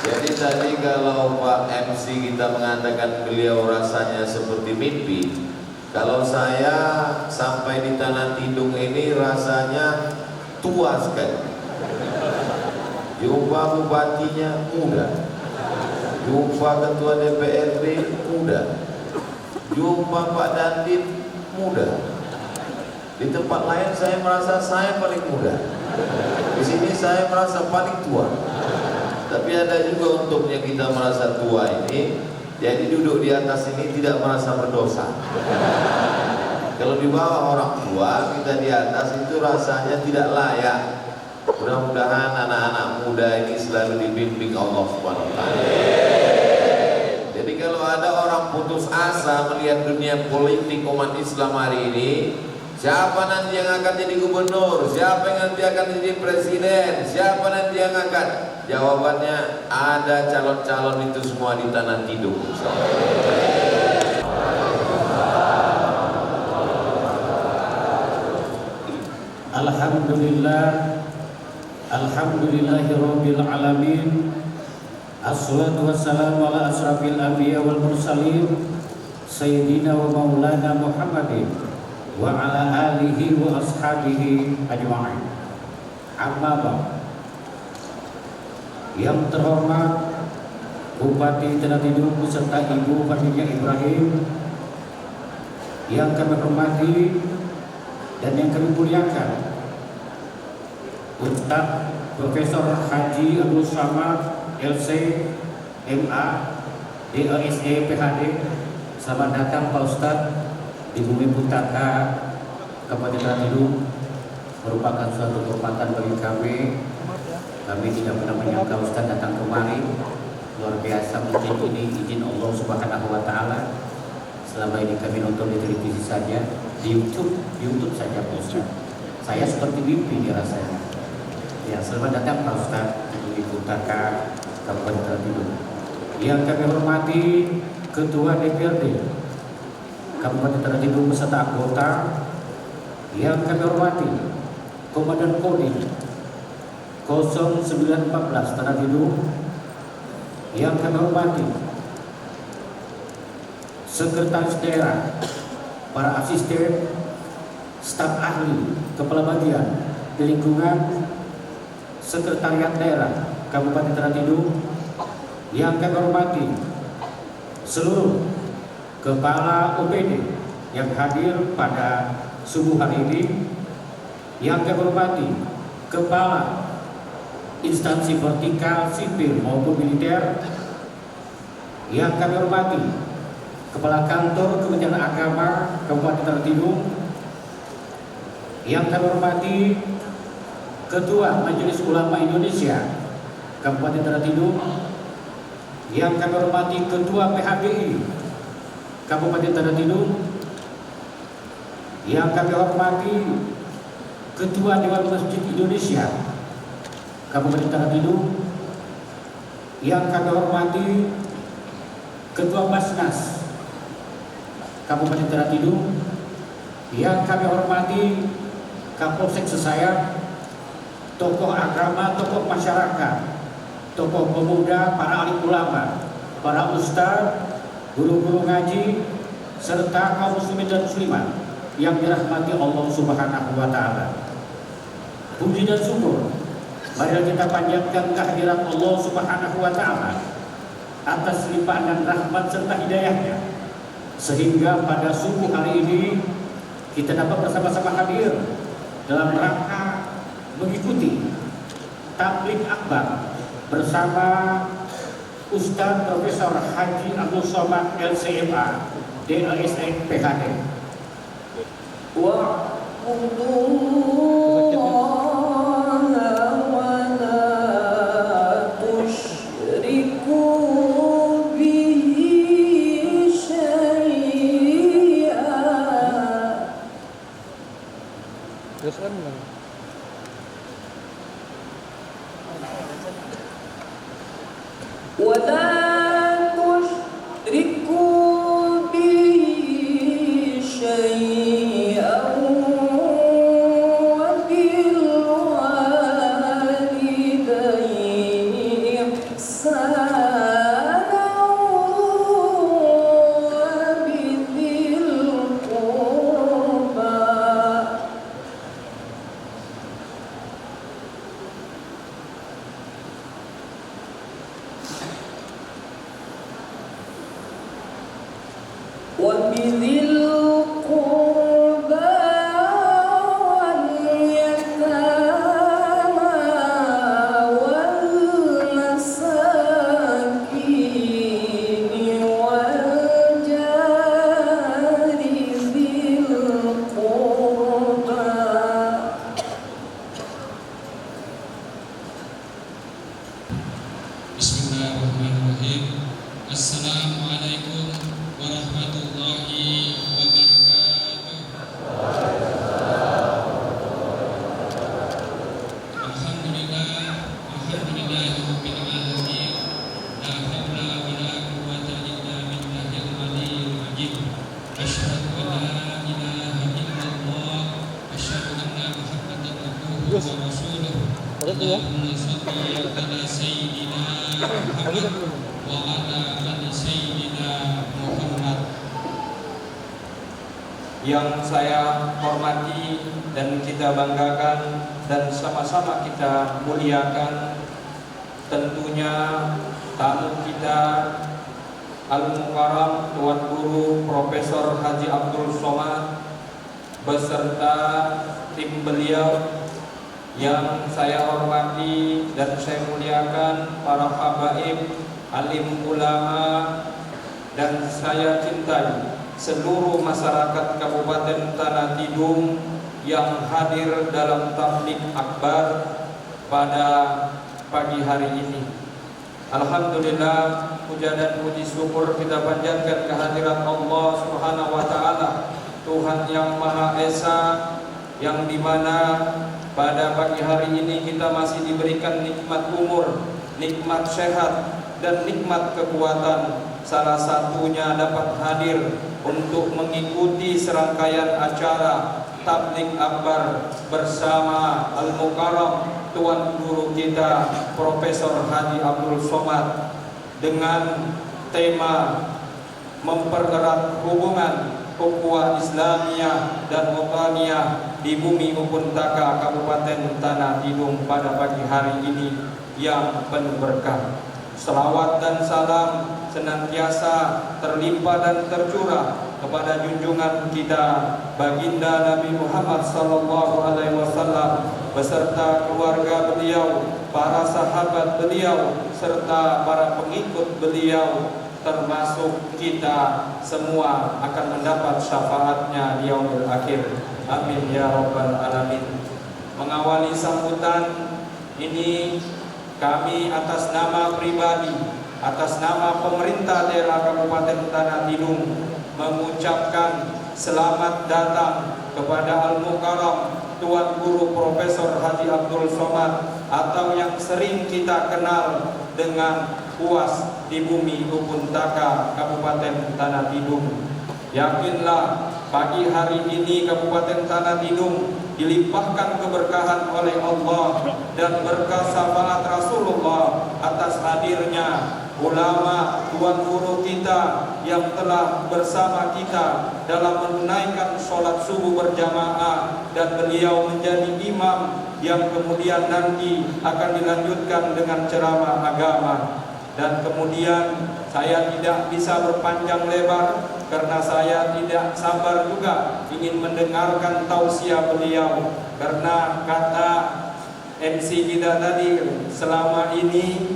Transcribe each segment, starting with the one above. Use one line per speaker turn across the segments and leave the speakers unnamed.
Jadi tadi kalau Pak MC kita mengatakan beliau rasanya seperti mimpi, kalau saya sampai di Tanah Tidung ini rasanya tua sekali. Jumpa bupatinya muda, jumpa ketua DPRD muda, jumpa Pak Dandim muda. Di tempat lain saya merasa saya paling muda, di sini saya merasa paling tua. Tapi ada juga untungnya kita merasa tua ini, jadi duduk di atas ini tidak merasa berdosa. Kalau di bawah orang tua, kita di atas itu rasanya tidak layak. Mudah-mudahan anak-anak muda ini selalu dibimbing Allah Subhanahu wa taala. Jadi kalau ada orang putus asa melihat dunia politik umat Islam hari ini, siapa nanti yang akan jadi gubernur, siapa yang nanti akan jadi presiden, siapa nanti yang akan, jawabannya ada calon-calon itu semua di Tanah Tidung.
Alhamdulillah, alhamdulillahirabbil alamin. Assalatu wassalamu ala asrafil anbiya wal mursalin sayyidina wa maulana Muhammadin wa ala alihi wa ashabihi ajma'in. Amma ba'd. Yang terhormat Bupati Tanah Tidung beserta Ibu Fadiyah Ibrahim, yang kami hormati dan yang kami muliakan Ustaz Profesor Haji Abdul Samad LC MA DSE PhD. Selamat datang Pak Ustaz di bumi Putaka Kabupaten Tanah Tidung. Merupakan suatu kehormatan bagi kami. Kami tidak pernah menyangka Ustaz datang kemari. Luar biasa, mungkin ini izin Allah Subhanahu wa taala. Selama ini kami nonton di televisi saja, di YouTube saja Pak Ustaz. Saya seperti mimpi rasanya. Ya, selamat datang Pak Ustaz di Putaka Kabupaten Tanah Tidung. Yang kami hormati Ketua DPRD Kabupaten Tanah Tidung beserta anggota. Yang kami hormati Komandan Kodim 0914 Tanah Tidung. Yang kami hormati Sekretaris Daerah, para asisten, staf ahli, kepala bagian di lingkungan Sekretariat Daerah Kabupaten Tanah Tidung. Yang kami hormati seluruh kepala OPD yang hadir pada subuh hari ini. Yang kami hormati kepala instansi vertikal sipil maupun militer. Yang kami hormati Kepala Kantor Kementerian Agama Kabupaten Tanah Tidung. Yang kami hormati Ketua Majelis Ulama Indonesia Kabupaten Tanah Tidung. Yang kami hormati Ketua PHBI Kabupaten Tanah Tidung. Yang kami hormati Ketua Dewan Masjid Indonesia Kabupaten Tanah Tidung. Yang kami hormati Ketua Basnas Kabupaten Tanah Tidung. Yang kami hormati Kapolsek Sesayang, tokoh agama, tokoh masyarakat, tokoh pemuda, para alim ulama, para ustaz, guru-guru ngaji, serta kaum muslimin dan muslimat yang dirahmati Allah Subhanahu wa taala. Puji dan syukur marilah kita panjatkan kehadirat Allah Subhanahu wa taala atas limpahan dan rahmat serta hidayahnya, sehingga pada subuh hari ini kita dapat bersama-sama hadir dalam rangka mengikuti tabligh akbar bersama Ustaz Profesor Haji Abdul Samad LCMA DSE PhD.
وبالوالدين إحسانا وبذي القربى واليتامى والمساكين والجار ذي القربى.
Bismillahirrahmanirrahim. Assalamualaikum warahmatullahi wabarakatuh. Alhamdulillahirabbil alamin. La haula wala quwwata illa billahil aliyyil azim. Asyhadu an la ilaha illallah wa asyhadu anna Muhammadan abduhu wa rasuluh. Allahumma shalli ala sayyidina Muhammad wa ala ali sayyidina Muhammad.
Yang saya hormati dan kita banggakan dan sama-sama kita muliakan, tentunya tamu kita Al-Mukarram Tuan Guru Profesor Haji Abdul Somad beserta tim beliau. Yang saya hormati dan saya muliakan para habaib, alim ulama, dan saya cintai seluruh masyarakat Kabupaten Tanah Tidung yang hadir dalam tabligh akbar pada pagi hari ini. Alhamdulillah, puja dan puji syukur kita panjatkan kehadirat Allah Subhanahu wa taala, Tuhan yang Maha Esa, yang dimana pada pagi hari ini kita masih diberikan nikmat umur, nikmat sehat, dan nikmat kekuatan. Salah satunya dapat hadir untuk mengikuti serangkaian acara tabligh akbar bersama Al-Mukarram Tuan Guru kita Profesor Haji Abdul Somad dengan tema mempererat hubungan ukhuwah Islamiyah dan Wataniyah di bumi Mupuntaka Kabupaten Tanah Tidung pada pagi hari ini yang penuh berkah. Selawat dan salam senantiasa terlimpah dan tercurah kepada junjungan kita baginda Nabi Muhammad sallallahu alaihi wasallam beserta keluarga beliau, para sahabat beliau, serta para pengikut beliau, termasuk kita semua akan mendapat syafaatnya di yaumil akhir. Amin ya rabbal alamin. Mengawali sambutan ini, kami atas nama pribadi, atas nama pemerintah daerah Kabupaten Tanah Tidung mengucapkan selamat datang kepada Al-Mukarram Tuan Guru Profesor Haji Abdul Somad atau yang sering kita kenal dengan UAS di bumi Mupuntaka Kabupaten Tanah Tidung. Yakinlah pagi hari ini Kabupaten Tanah Tidung dilimpahkan keberkahan oleh Allah dan berkah syafaat Rasulullah atas hadirnya ulama Tuan Guru kita yang telah bersama kita dalam menunaikan sholat subuh berjamaah, dan beliau menjadi imam yang kemudian nanti akan dilanjutkan dengan ceramah agama. Dan kemudian saya tidak bisa berpanjang lebar karena saya tidak sabar juga ingin mendengarkan tausiah beliau, karena kata MC kita tadi, selama ini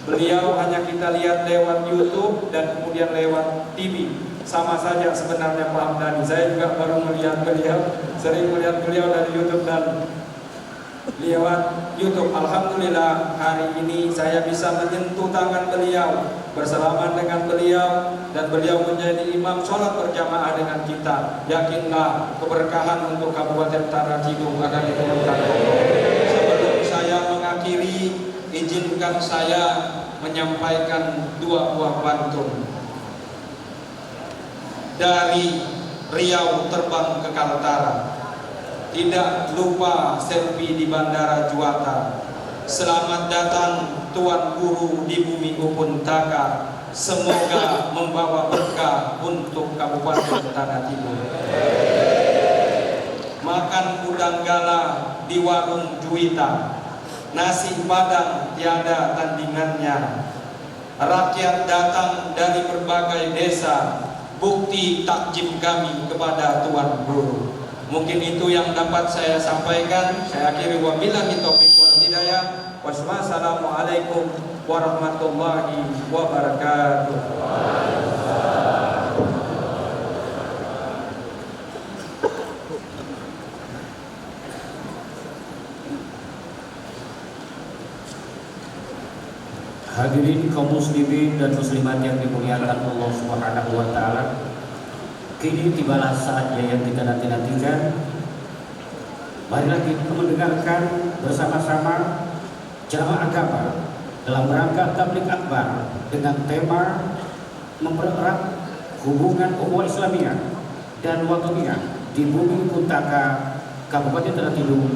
beliau hanya kita lihat lewat YouTube dan kemudian lewat TV. Sama saja sebenarnya Pak Hamdani. Saya juga baru melihat beliau, sering melihat beliau dari YouTube dan lewat YouTube. Alhamdulillah hari ini saya bisa menyentuh tangan beliau, bersalaman dengan beliau, dan beliau menjadi imam sholat berjamaah dengan kita. Yakinlah keberkahan untuk Kabupaten Tanah Tidung akan diturunkan. Sebelum saya mengakhiri, izinkan saya menyampaikan dua buah pantun. Dari Riau terbang ke Kaltara, tidak lupa selfie di Bandara Juanda. Selamat datang Tuan Guru di bumi Upuntaka semoga membawa berkah untuk Kabupaten Tanah Tidung. Makan udang galah di warung Juwita, nasi padang tiada tandingannya. Rakyat datang dari berbagai desa, bukti takjim kami kepada Tuan Guru. Mungkin itu yang dapat saya sampaikan. Saya akhiri wabillahi taufiq wal hidayah. Wassalamualaikum warahmatullahi wabarakatuh.
Hadirin kaum muslimin dan muslimat yang dimuliakan Allah Subhanahu wa taala. Kini tibalah saatnya yang kita nanti-nantikan. Marilah kita mendengarkan bersama-sama ceramah agama dalam rangka tabligh akbar dengan tema mempererat hubungan ukhuwah Islamiyah dan wataniyah di bumi Puntaka, Kabupaten Tanah Tidung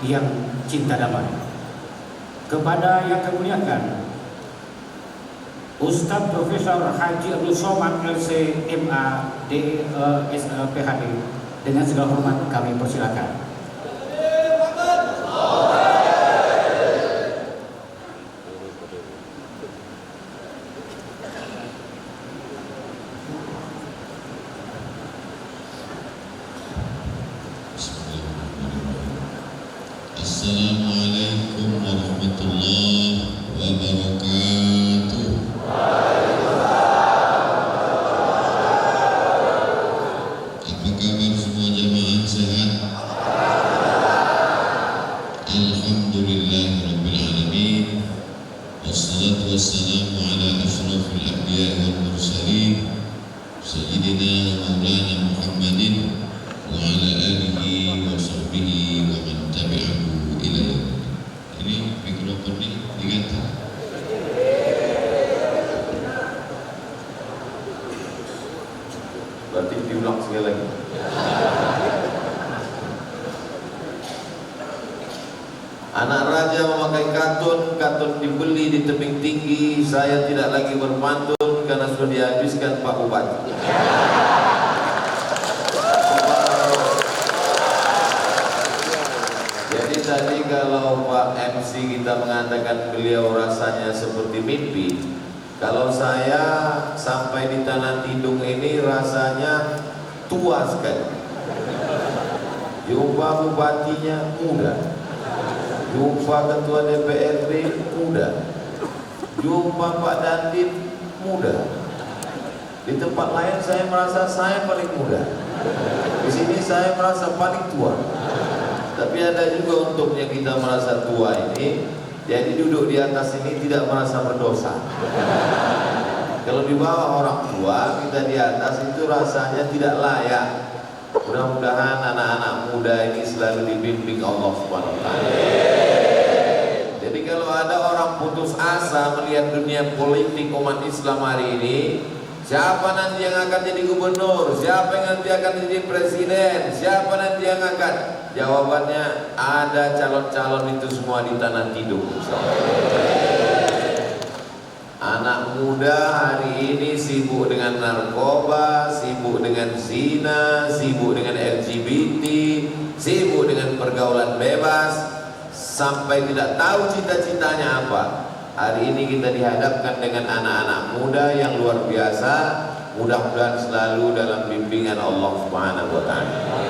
yang cinta damai. Kepada yang kami muliakan Ustadz Profesor Haji Abdul Somad LC MA DES PhD, dengan segala hormat kami persilakan.
Assalamualaikum warahmatullahi wabarakatuh. Apa kabar semua jamaah sehat? Alhamdulillah rabbil alamin. Wassalatu wassalamu ala asyrafil anbiya wal mursalin sayyidina maulana Muhammadin wa ala alihi wa sahbihi wa man tabi'ahu ila yaumil. Ini mikrofon ini diganti.
Berarti diulang sekali lagi. Anak raja memakai katun dibeli di tebing tinggi. Saya tidak lagi berpantun karena sudah dihabiskan Pak Bupati. Jadi tadi kalau Pak MC kita mengatakan beliau rasanya seperti mimpi, kalau saya sampai di Tanah Tidung ini rasanya tua sekali. Jumpa bupatinya muda, jumpa ketua DPRD muda, jumpa Pak Dandim muda. Di tempat lain saya merasa saya paling muda, di sini saya merasa paling tua. Tapi ada juga untuknya kita merasa tua ini. Jadi duduk di atas ini tidak merasa berdosa. Kalau di bawah orang tua, kita di atas itu rasanya tidak layak. Mudah-mudahan anak-anak muda ini selalu dibimbing Allah Subhanahu wa taala. Jadi kalau ada orang putus asa melihat dunia politik umat Islam hari ini, siapa nanti yang akan jadi gubernur, siapa yang nanti akan jadi presiden, siapa nanti yang akan, jawabannya ada calon-calon itu semua di Tanah Tidung. Anak muda hari ini sibuk dengan narkoba, sibuk dengan zina, sibuk dengan LGBT, sibuk dengan pergaulan bebas, sampai tidak tahu cita-citanya apa. Hari ini kita dihadapkan dengan anak-anak muda yang luar biasa. Mudah-mudahan selalu dalam bimbingan Allah Subhanahu wa taala.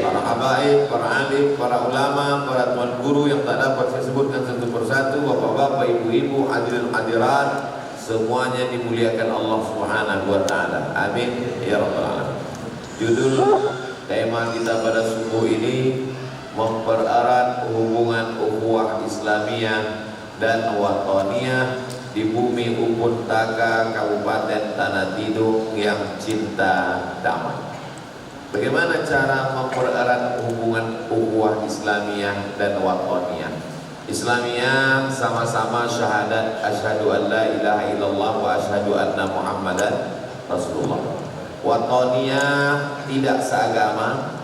Para habaib, para alim, para ulama, para tuan guru yang tak dapat saya sebutkan satu persatu, bapak-bapak, ibu-ibu, hadirin hadirat, semuanya dimuliakan Allah Subhanahu wa taala. Amin ya rabbal alamin. Judul tema kita pada subuh ini mempererat hubungan ukhuwah Islamiyah dan wataniyah di bumi Upuntaka, Kabupaten Tanah Tidung yang cinta damai. Bagaimana cara mempererat hubungan ukhuwah Islamiyah dan wataniyah? Islamiyah sama-sama syahadat asyhadu an la ilaha illallah wa asyhadu anna Muhammadan Rasulullah. Wataniyah tidak seagama,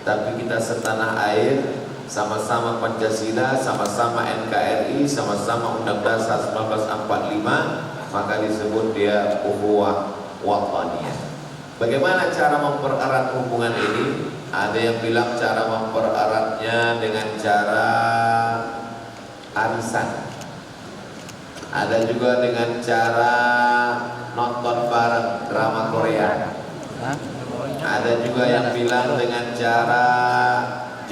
tapi kita setanah air, sama-sama Pancasila, sama-sama NKRI, sama-sama Undang Dasar 1945, maka disebut dia ukhuwah wataniyah. Bagaimana cara mempererat hubungan ini? Ada yang bilang cara mempereratnya dengan cara arisan. Ada juga dengan cara nonton bareng drama Korea. Ada juga yang bilang dengan cara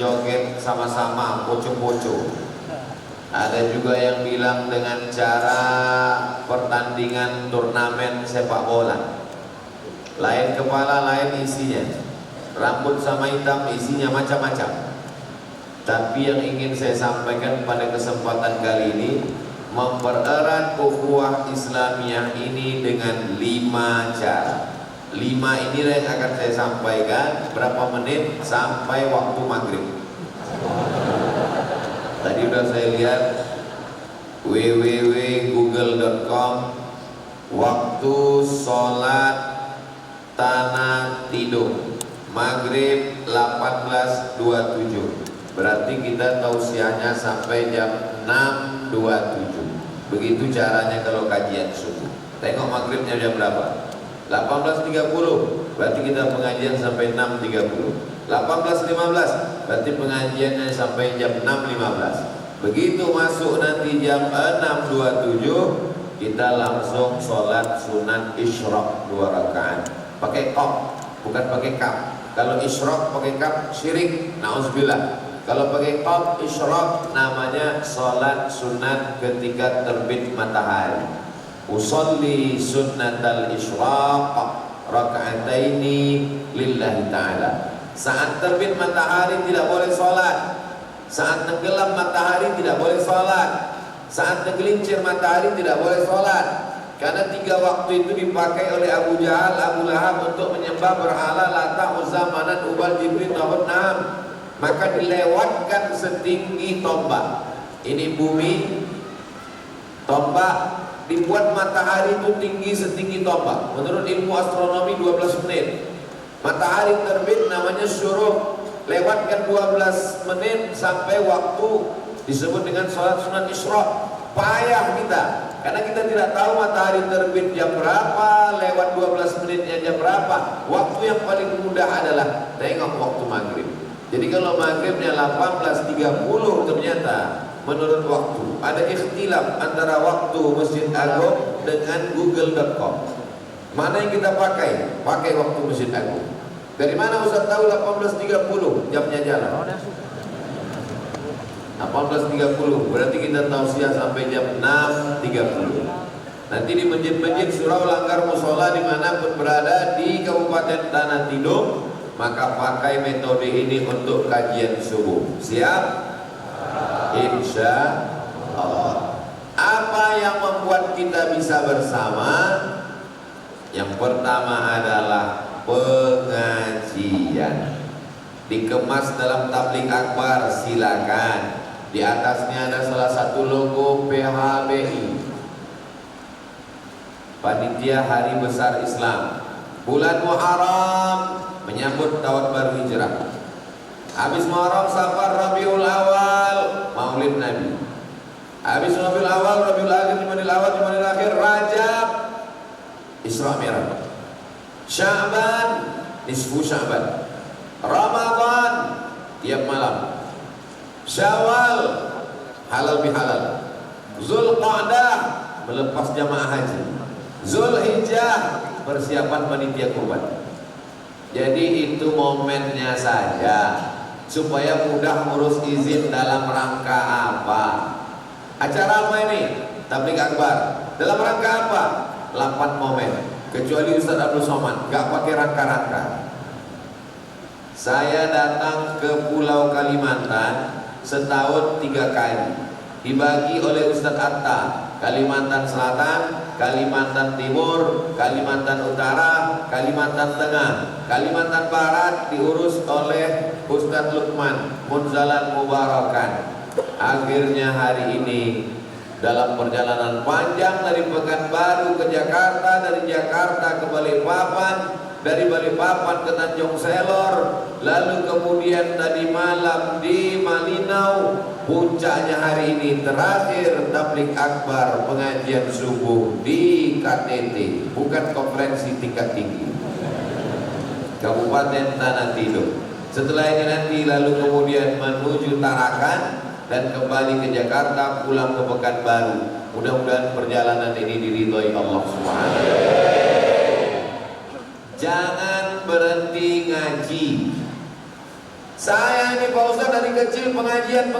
joget sama-sama poco-poco. Ada juga yang bilang dengan cara pertandingan turnamen sepak bola. Lain kepala, lain isinya. Rambut sama hitam, isinya macam-macam. Tapi yang ingin saya sampaikan pada kesempatan kali ini, mempererat ukhuwah Islamiyah ini dengan 5 cara. 5 inilah yang akan saya sampaikan. Berapa menit? Sampai waktu maghrib. Tadi udah saya lihat www.google.com, waktu sholat tanah tidur maghrib 18.27. Berarti kita tausiahnya sampai jam 6.27. Begitu caranya kalau kajian subuh. Tengok maghribnya jam berapa? 18.30. Berarti kita pengajian sampai 6.30. 18.15. Berarti pengajiannya sampai jam 6.15. Begitu masuk nanti jam 6.27, kita langsung sholat sunat isyraq 2 rakaat. Pakai qaf, bukan pakai kaf. Kalau isyraq pakai kaf syirik, na'udzubillah. Kalau pakai qaf isyraq namanya salat sunat ketika terbit matahari. Usolli sunnatal isyraq raka'ataini lillahi ta'ala. Saat terbit matahari tidak boleh salat. Saat tenggelam matahari tidak boleh salat. Saat tergelincir matahari tidak boleh salat. Karena 3 waktu itu dipakai oleh Abu Jahal, Abu Lahab untuk menyembah berhala Lata, Uzza, Manat, Ubal, Jibril, Nahud, Naam. Maka dilewatkan setinggi tombak. Ini bumi, tombak dibuat matahari itu tinggi setinggi tombak. Menurut ilmu astronomi 12 menit. Matahari terbit namanya syuruk. Lewatkan 12 menit sampai waktu disebut dengan sholat sunat isyraq. Payah kita, karena kita tidak tahu matahari terbit jam berapa, lewat 12 menitnya jam berapa. Waktu yang paling mudah adalah tengok waktu maghrib. Jadi kalau maghribnya 18.30 ternyata menurut waktu ada ikhtilaf antara waktu Masjid Agung dengan google.com. Mana yang kita pakai? Pakai waktu Masjid Agung. Dari mana Ustaz tahu 18.30 jamnya jalan? 18.30 berarti kita tausiah sampai jam 6.30. Nanti di masjid-masjid surau, langgar, musola dimanapun berada di Kabupaten Tanah Tidung, maka pakai metode ini untuk kajian subuh. Siap? Insya Allah. Apa yang membuat kita bisa bersama? Yang pertama adalah pengajian. Dikemas dalam tabligh akbar, silakan. Di atasnya ada salah satu logo PHBI, Panitia Hari Besar Islam. Bulan Muharram menyambut tahun baru Hijrah. Habis Muharram, Safar, Rabiul Awal, Maulid Nabi. Habis Rabiul Awal, Rabiul Akhir, Jumadil Awal, Jumadil Akhir, Rajab, Isra Mi'raj. Sya'ban, nisfu Sya'ban. Ramadan, tiap malam. Syawal, halal bihalal. Zulqa'dah, melepas jamaah haji. Zulhijjah, persiapan panitia kurban. Jadi itu momennya saja, supaya mudah ngurus izin dalam rangka apa? Acara apa ini? Tabligh akbar. Dalam rangka apa? 8 momen. Kecuali Ustaz Abdul Somad, gak pakai rangka-rangka. Saya datang ke Pulau Kalimantan setahun 3 kali, dibagi oleh Ustaz Atta. Kalimantan Selatan, Kalimantan Timur, Kalimantan Utara, Kalimantan Tengah. Kalimantan Barat diurus oleh Ustaz Lukman Munzalan Mubarakan. Akhirnya hari ini dalam perjalanan panjang dari Pekanbaru ke Jakarta, dari Jakarta ke Balikpapan, dari Balikpapan ke Tanjung Selor, lalu kemudian tadi malam di Malinau, puncaknya hari ini terakhir tabligh akbar pengajian subuh di KTT, bukan konferensi tingkat tinggi, Kabupaten Tanah Tidung. Setelah ini nanti lalu kemudian menuju Tarakan dan kembali ke Jakarta, pulang ke Pekanbaru. Mudah-mudahan perjalanan ini diridhoi Allah Subhanahu. Jangan berhenti ngaji. Saya ini Pak Ustaz dari kecil pengajian.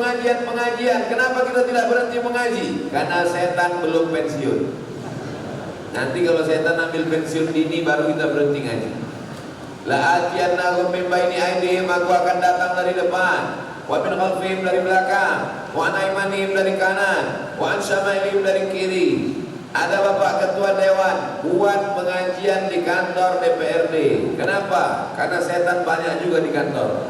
Kenapa kita tidak berhenti mengaji? Karena setan belum pensiun. Nanti kalau setan ambil pensiun dini baru kita berhenti ngaji. La'atiyannahum min baini aydihim, aku akan datang dari depan, wa min khalfihim dari belakang, wa an aymanihim dari kanan, wa an syama'ilihim dari kiri. Ada Bapak Ketua Dewan buat pengajian di kantor DPRD. Kenapa? Karena setan banyak juga di kantor.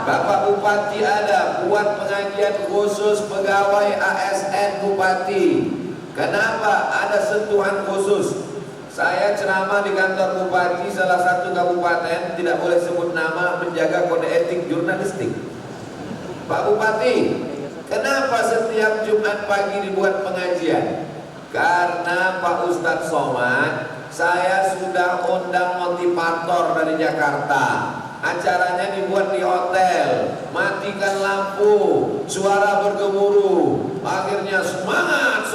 Bapak Bupati ada buat pengajian khusus pegawai ASN Bupati. Kenapa? Ada sentuhan khusus. Saya ceramah di kantor Bupati salah satu kabupaten, tidak boleh sebut nama, menjaga kode etik jurnalistik. Pak Bupati, kenapa setiap Jumat pagi dibuat pengajian? Karena Pak Ustadz Somad, saya sudah undang motivator dari Jakarta. Acaranya dibuat di hotel, matikan lampu, suara bergemuruh. Akhirnya semangat.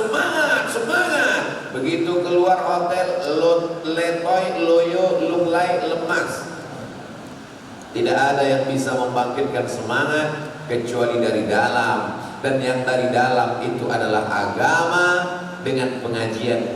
Begitu keluar hotel, letoy, loyo, lunglai, lemas. Tidak ada yang bisa membangkitkan semangat kecuali dari dalam. Dan yang dari dalam itu adalah agama dengan pengajian.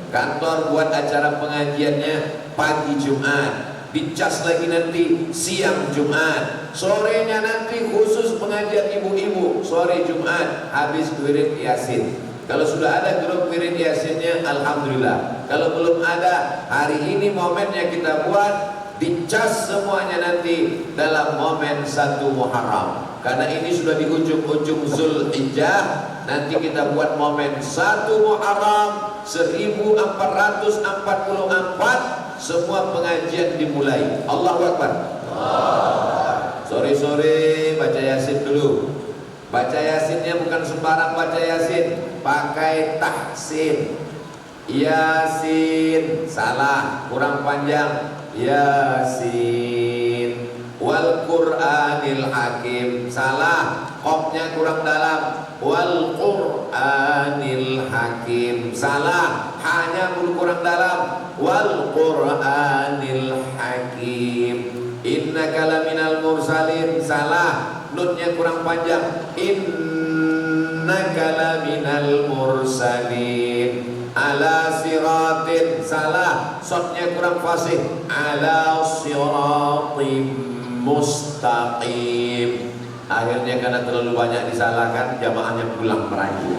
Kantor buat acara pengajiannya pagi Jumat, dicas lagi nanti siang Jumat, sorenya nanti khusus pengajian ibu-ibu, sore Jumat habis wirid Yasin. Kalau sudah ada grup wirid Yasinnya, alhamdulillah. Kalau belum ada, hari ini momennya kita buat, dicas semuanya nanti dalam momen 1 Muharram. Karena ini sudah di ujung-ujung Zulhijjah, nanti kita buat momen 1 Muharram 1444, semua pengajian dimulai. Allahu Akbar. Sore-sore baca Yasin dulu. Baca Yasinnya bukan sembarang baca Yasin, pakai tahsin. Yasin salah, kurang panjang. Yasin wal Qur'anil Hakim salah, qafnya kurang dalam. Wal Qur'anil Hakim salah, hanya kurang dalam. Wal Qur'anil Hakim. Innaka laminal mursalin salah, nunnya kurang panjang. Innaka laminal mursalin. Ala siratin salah, shotnya kurang fasih. Ala siratim mustaqim. Akhirnya karena terlalu banyak disalahkan, jamaahnya pulang merayu.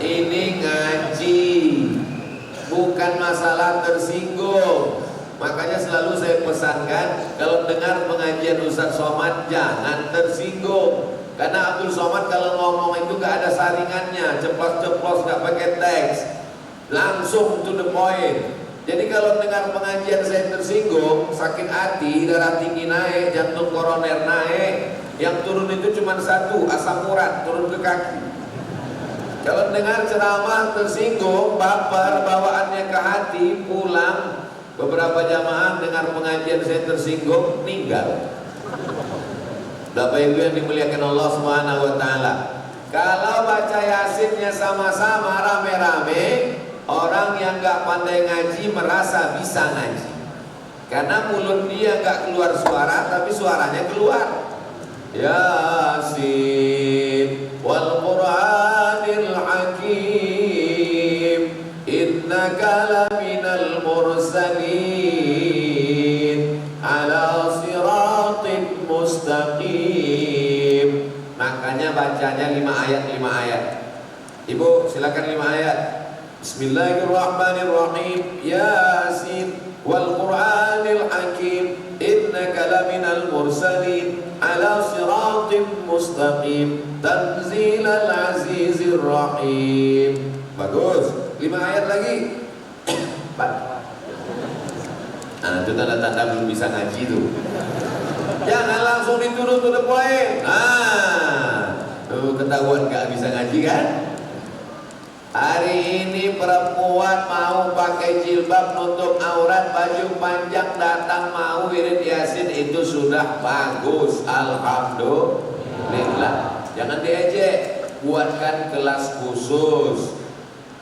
Ini ngaji, bukan masalah tersinggung. Makanya selalu saya pesankan, kalau dengar pengajian Ustadz Somad jangan tersinggung. Karena Abdul Somad kalau ngomong itu gak ada saringannya, ceplos-ceplos, gak pakai teks, langsung to the point. Jadi kalau dengar pengajian saya tersinggung, sakit hati, darah tinggi naik, jantung koroner naik, yang turun itu cuma satu, asam urat turun ke kaki. Kalau dengar ceramah tersinggung, baper, bawaannya ke hati, pulang. Beberapa jamaah dengar pengajian saya tersinggung, meninggal. Bapak Ibu yang dimuliakan Allah Subhanahu wa taala. Kalau baca Yasinnya sama-sama rame-rame, orang yang gak pandai ngaji merasa bisa ngaji. Karena mulut dia gak keluar suara, tapi suaranya keluar. Yasin wal Qur'anil Hakim, innaka laminal mursalin ala siratin mustaqim. Makanya bacanya 5 ayat. Ibu silakan 5 ayat. Bismillahirrahmanirrahim. Yasin wal Qur'anil Hakim, innaka laminal mursalin ala siratin mustaqim tanzilal azizir rahim. Bagus. 5 ayat lagi. Nah, itu tanda-tanda belum bisa ngaji tuh. Jangan langsung dituduh to the point. Tuh ketahuan gak bisa ngaji kan? Hari ini perempuan mau pakai jilbab nutup aurat, baju panjang, datang mau wirid yasin, itu sudah bagus, alhamdulillah. Jangan diejek, buatkan kelas khusus.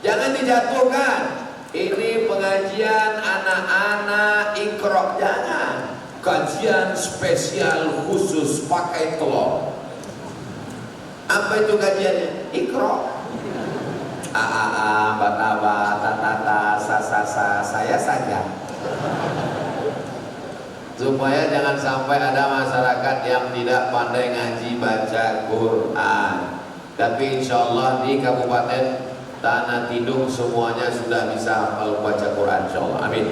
Jangan dijatuhkan. Ini pengajian anak-anak Iqra, jangan. Kajian spesial khusus pakai telur. Apa itu kajiannya? Iqra. Bata, tata, sa, saya saja. Supaya jangan sampai ada masyarakat yang tidak pandai ngaji baca Quran. Tapi insya Allah di Kabupaten Tanah Tidung semuanya sudah bisa hafal baca Quran, insya Allah. Amin.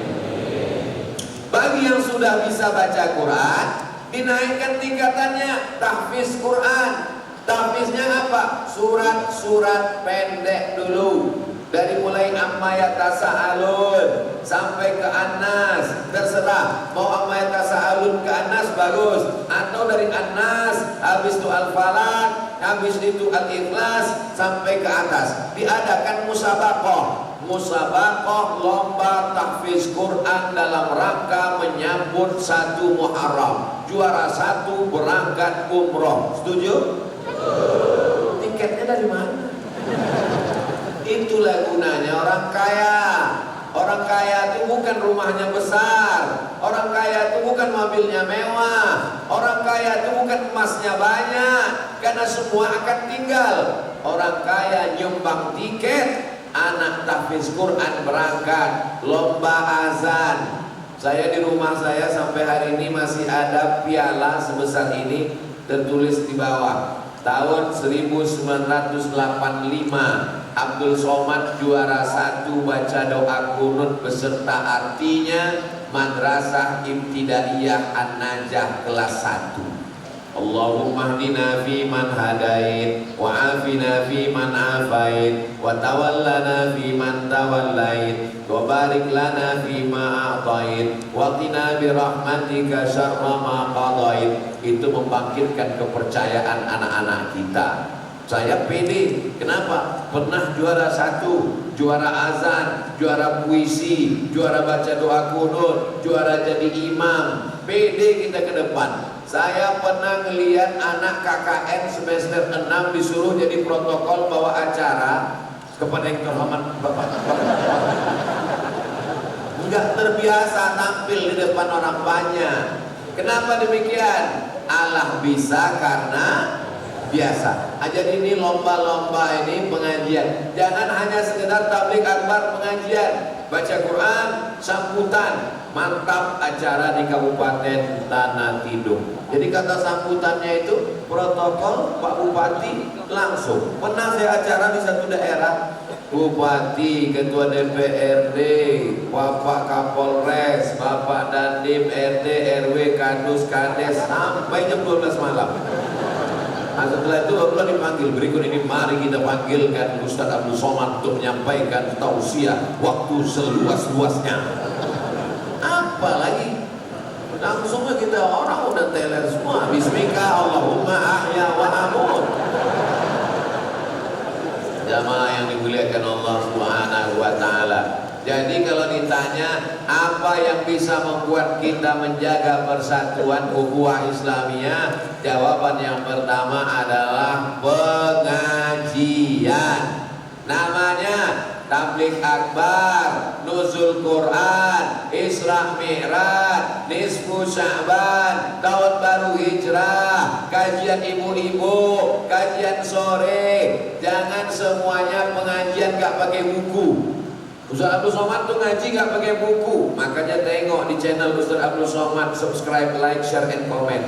Bagi yang sudah bisa baca Quran, dinaikkan tingkatannya, tahfiz Quran. Tahfiznya apa? Surat-surat pendek dulu. Dari mulai Amma Yatasa'alun sampai ke An-Nas, terserah. Mau Amma Yatasa'alun ke An-Nas bagus, atau dari An-Nas habis itu Al-Falaq, habis itu Al-Ikhlas sampai ke atas. Diadakan musabaqah. Musabaqah lomba tahfiz Quran dalam rangka menyambut 1 Muharram. Juara 1 berangkat umroh. Setuju? Tiketnya dari mana? Itulah gunanya orang kaya. Orang kaya itu bukan rumahnya besar. Orang kaya itu bukan mobilnya mewah. Orang kaya itu bukan emasnya banyak, karena semua akan tinggal. Orang kaya nyumbang tiket, anak tahfiz Quran berangkat, lomba azan. Saya di rumah saya sampai hari ini masih ada piala sebesar ini, tertulis di bawah tahun 1985 Abdul Somad juara 1 baca doa kunut beserta artinya, Madrasah Ibtidaiyah An-Najah kelas 1. Allahumma hdina fi man hadait, wa afina fi man afait, wa tawallana fi man tawallait, wa barik lana fi ma a'tait, wa qina bi rahmatika syarra ma qadait. Itu membangkitkan kepercayaan anak-anak kita. Saya pede, kenapa? Pernah juara 1, juara azan, juara puisi, juara baca doa kunut, juara jadi imam. Pede kita ke depan. Saya pernah ngelihat anak KKN semester 6 disuruh jadi protokol bawa acara kepada yang terhormat Bapak. Enggak terbiasa tampil di depan orang banyak. Kenapa demikian? Allah bisa karena biasa. Jadi ini lomba-lomba ini pengajian. Jangan hanya sekedar tabligh akbar pengajian, baca Quran, sambutan. Mantap acara di Kabupaten Tanah Tidung. Jadi kata sambutannya itu protokol Pak Bupati langsung. Pernah saya acara di satu daerah, Bupati, Ketua DPRD, Bapak Kapolres, Bapak Dandim, RT, RW, Kadus, Kades sampai jam 12 malam. Nah, setelah itu Allah dipanggil, berikut ini mari kita panggilkan Ustaz Abdul Somad untuk menyampaikan tausiah waktu seluas-luasnya. Apalagi langsungnya kita orang udah teler semua. Bismika Allahumma ahya wa amut. Jamaah yang dimuliakan Allah Subhanahu wa taala. Jadi kalau ditanya apa yang bisa membuat kita menjaga persatuan ukhuwah Islamiyah, jawaban yang pertama adalah pengajian. Namanya tabligh akbar, nuzul Quran, Isra Mi'raj, nisfu Sya'ban, tahun baru hijrah, kajian ibu-ibu, kajian sore. Jangan semuanya pengajian gak pakai buku. Ustaz Abdul Somad tuh ngaji gak pakai buku. Makanya tengok di channel Ustaz Abdul Somad, subscribe, like, share, and comment.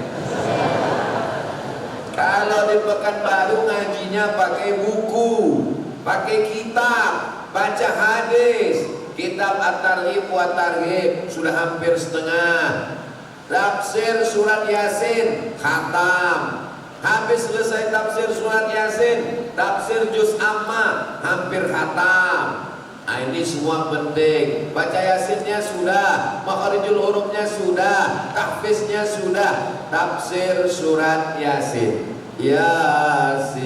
Kalau di Pekanbaru ngajinya pakai buku, pakai kitab, baca hadis, kitab At-Targhib wa Tarhib sudah hampir setengah. Tafsir surat Yasin khatam. Habis selesai tafsir surat Yasin, tafsir juz amma hampir khatam. Nah, ini semua penting. Baca Yasinnya sudah, makharijul hurufnya sudah, tahfiznya sudah, tafsir surat Yasin. Yasin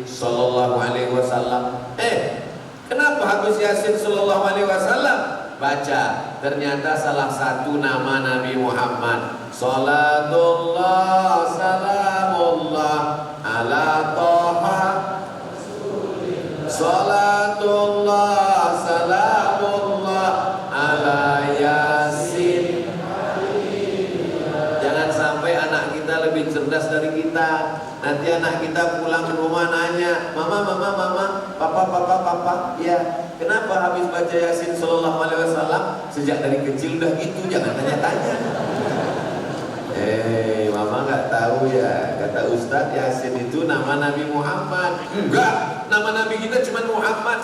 sallallahu alaihi wasallam. Kenapa habis Yasin sallallahu alaihi wasallam? Baca, ternyata salah satu nama Nabi Muhammad. Salatullah salamullah ala Toha. Salatullah salamullah ala Yasin. Jangan sampai anak kita lebih cerdas dari kita. Nanti anak kita pulang ke rumah nanya, mama, papa, ya, kenapa habis baca Yasin sallallahu alaihi wasallam? Sejak dari kecil udah gitu, jangan tanya-tanya. Mama nggak tahu ya, kata Ustadz, Yasin itu nama Nabi Muhammad. Enggak, nama Nabi kita cuma Muhammad.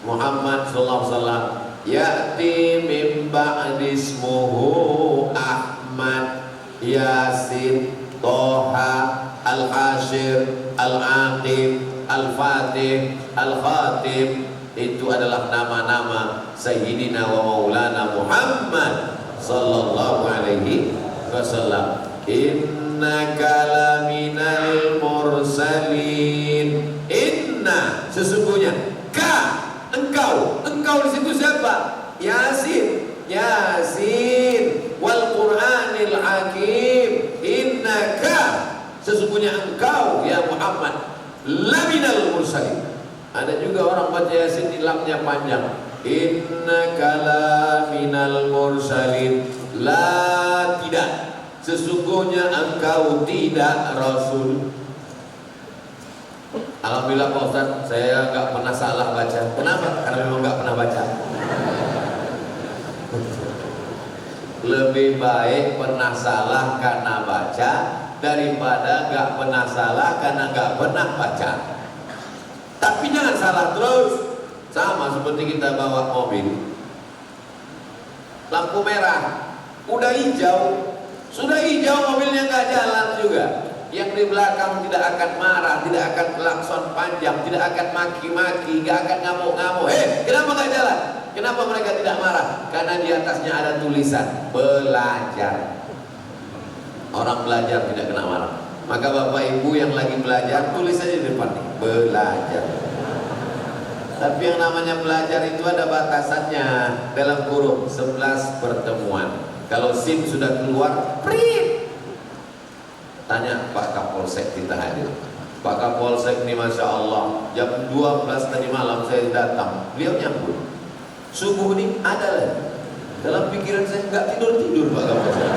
Muhammad sallallahu alaihi wasallam. Ya'ti min ba'di ismuhu Ahmad, Yasin, Toha, Al-Hashir, Al-Aqib, Al-Fatih, Al-Khatib. Itu adalah nama-nama Sayyidina wa Maulana Muhammad sallallahu alaihi wasallam. Innaka laminal mursalin. Inna, sesungguhnya, ka, engkau di situ siapa? Yasin, Yasin wal Qur'anil Hakim. Innaka, sesungguhnya engkau ya Muhammad laminal mursalin. Ada juga orang baca Yasin di lamnya panjang. Innaka laminal mursalin. La, tidak, sesungguhnya engkau tidak Rasul. Alhamdulillah Pak Ustaz, saya nggak pernah salah baca. Kenapa? Karena memang nggak pernah baca. Lebih baik pernah salah karena baca daripada nggak pernah salah karena nggak pernah baca. Tapi jangan salah terus. Sama seperti kita bawa mobil, lampu merah, udah hijau, sudah hijau mobilnya nggak jalan juga. Yang di belakang tidak akan marah, tidak akan klakson panjang, tidak akan maki-maki, nggak akan ngamuk-ngamuk. Kenapa nggak jalan? Kenapa mereka tidak marah? Karena di atasnya ada tulisan belajar. Orang belajar tidak kena marah. Maka bapak ibu yang lagi belajar, tulis saja di depan nih, belajar. Tapi yang namanya belajar itu ada batasannya. Dalam kurung 11 pertemuan. Kalau SIM sudah keluar, print. Tanya Pak Kapolsek, kita hadir. Pak Kapolsek ini Masya Allah, jam 12 tadi malam saya datang, beliau nyambut. Subuh ini ada lagi. Dalam pikiran saya nggak tidur Pak Kapolsek.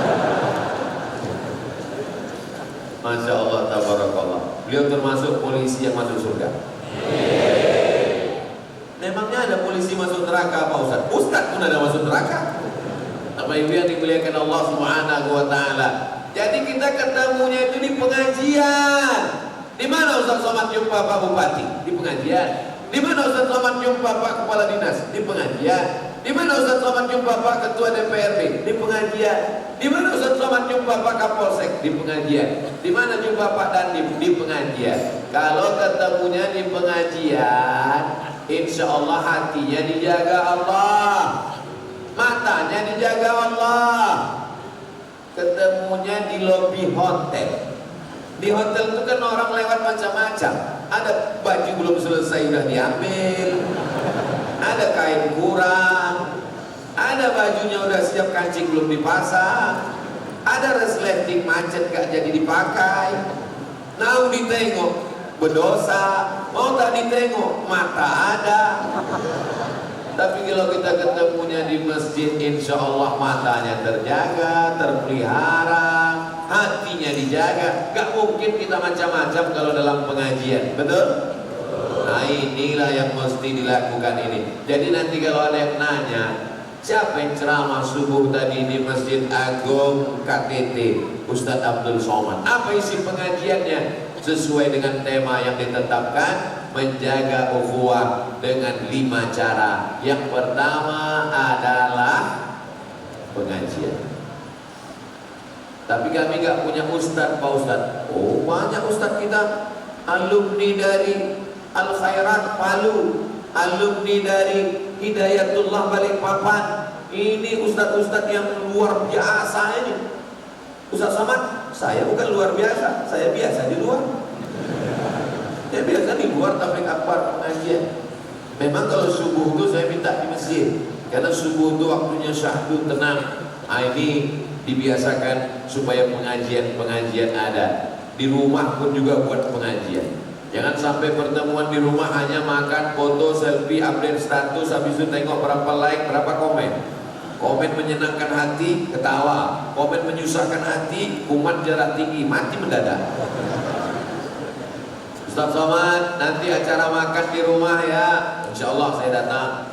Masya Allah, tabarakallah. Beliau termasuk polisi yang masuk surga. Memangnya ada polisi masuk neraka Pak Ustaz? Ustaz pun ada masuk neraka. Apa ibu yang dimuliakan Allah Subhanahu wa Ta'ala. Jadi kita ketemunya itu di pengajian. Di mana Ustaz Somad jumpa Pak Bupati? Di pengajian. Di mana Ustaz Somad jumpa Pak Kepala Dinas? Di pengajian. Di mana Ustaz Somad jumpa Pak Ketua DPRD? Di pengajian. Di mana Ustaz Somad jumpa Pak Kapolsek? Di pengajian. Di mana jumpa Pak Dandim? Di pengajian. Kalau ketemunya di pengajian, insya Allah hatinya dijaga Allah, matanya dijaga Allah. Ketemunya di lobi hotel. Di hotel itu kan orang lewat macam-macam. Ada baju belum selesai udah diambil, ada kain kurang, ada bajunya udah siap kancing belum dipasang, ada resleting macet gak jadi dipakai. Mau ditengok berdosa, mau tak ditengok mata ada. Tapi kalau kita ketemunya di masjid, insya Allah matanya terjaga, terpelihara, hatinya dijaga. Gak mungkin kita macam-macam kalau dalam pengajian, betul? Nah inilah yang mesti dilakukan ini. Jadi nanti kalau ada yang nanya, siapa yang ceramah subuh tadi di Masjid Agung KTT? Ustadz Abdul Somad. Apa isi pengajiannya? Sesuai dengan tema yang ditetapkan, menjaga ukhuwah dengan 5 cara. Yang pertama adalah pengajian. Tapi kami gak punya ustadz Pak Ustadz. Oh banyak ustadz kita, alumni dari Al Khairat Palu, alumni dari Hidayatullah Balikpapan. Ini ustadz-ustadz yang luar biasa ini. Ustadz Somad, saya bukan luar biasa, saya biasa di luar. Saya biasa di luar tabligh akbar pengajian. Memang kalau subuh itu saya minta di masjid, karena subuh itu waktunya syahdu tenang. Ini dibiasakan supaya pengajian ada. Di rumah pun juga buat pengajian. Jangan sampai pertemuan di rumah hanya makan, foto, selfie, update status, habis itu tengok berapa like, berapa komen. Komen menyenangkan hati, ketawa. Komen menyusahkan hati, kumat jarak tinggi, mati mendadak. Ustaz Somad, nanti acara makan di rumah ya. Insya Allah saya datang.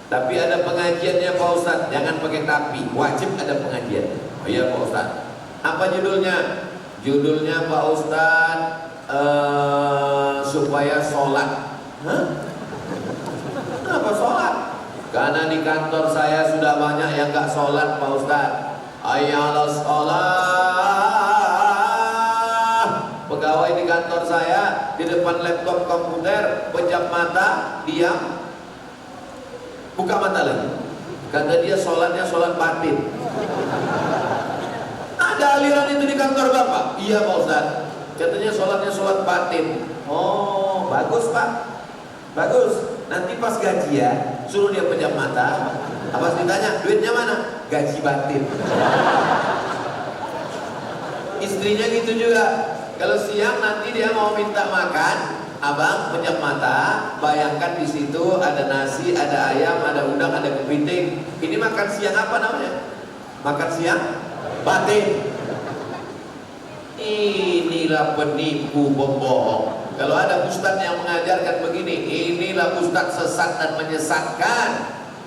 Tapi ada pengajiannya Pak Ustaz, jangan pakai tapi, wajib ada pengajian. Oh iya Pak Ustaz. Apa judulnya? Judulnya Pak Ustaz, supaya sholat. Hah? Kenapa sholat? Karena di kantor saya sudah banyak yang gak sholat Pak Ustaz. Ayyala sholat. Pegawai di kantor saya di depan laptop komputer, pejam mata, diam, buka mata lagi. Kata dia sholatnya sholat batin. Ada aliran itu di kantor Bapak? Iya Pak Ustaz. Katanya sholatnya sholat batin. Oh bagus Pak, bagus. Nanti pas gajian suruh dia pejam mata. Pas ditanya duitnya mana? Gaji batin. Istrinya gitu juga. Kalau siang nanti dia mau minta makan, abang pejam mata. Bayangkan di situ ada nasi, ada ayam, ada udang, ada kepiting. Ini makan siang apa namanya? Makan siang batin. Inilah penipu pembohong. Kalau ada ustadz yang mengajarkan begini, inilah ustadz sesat dan menyesatkan.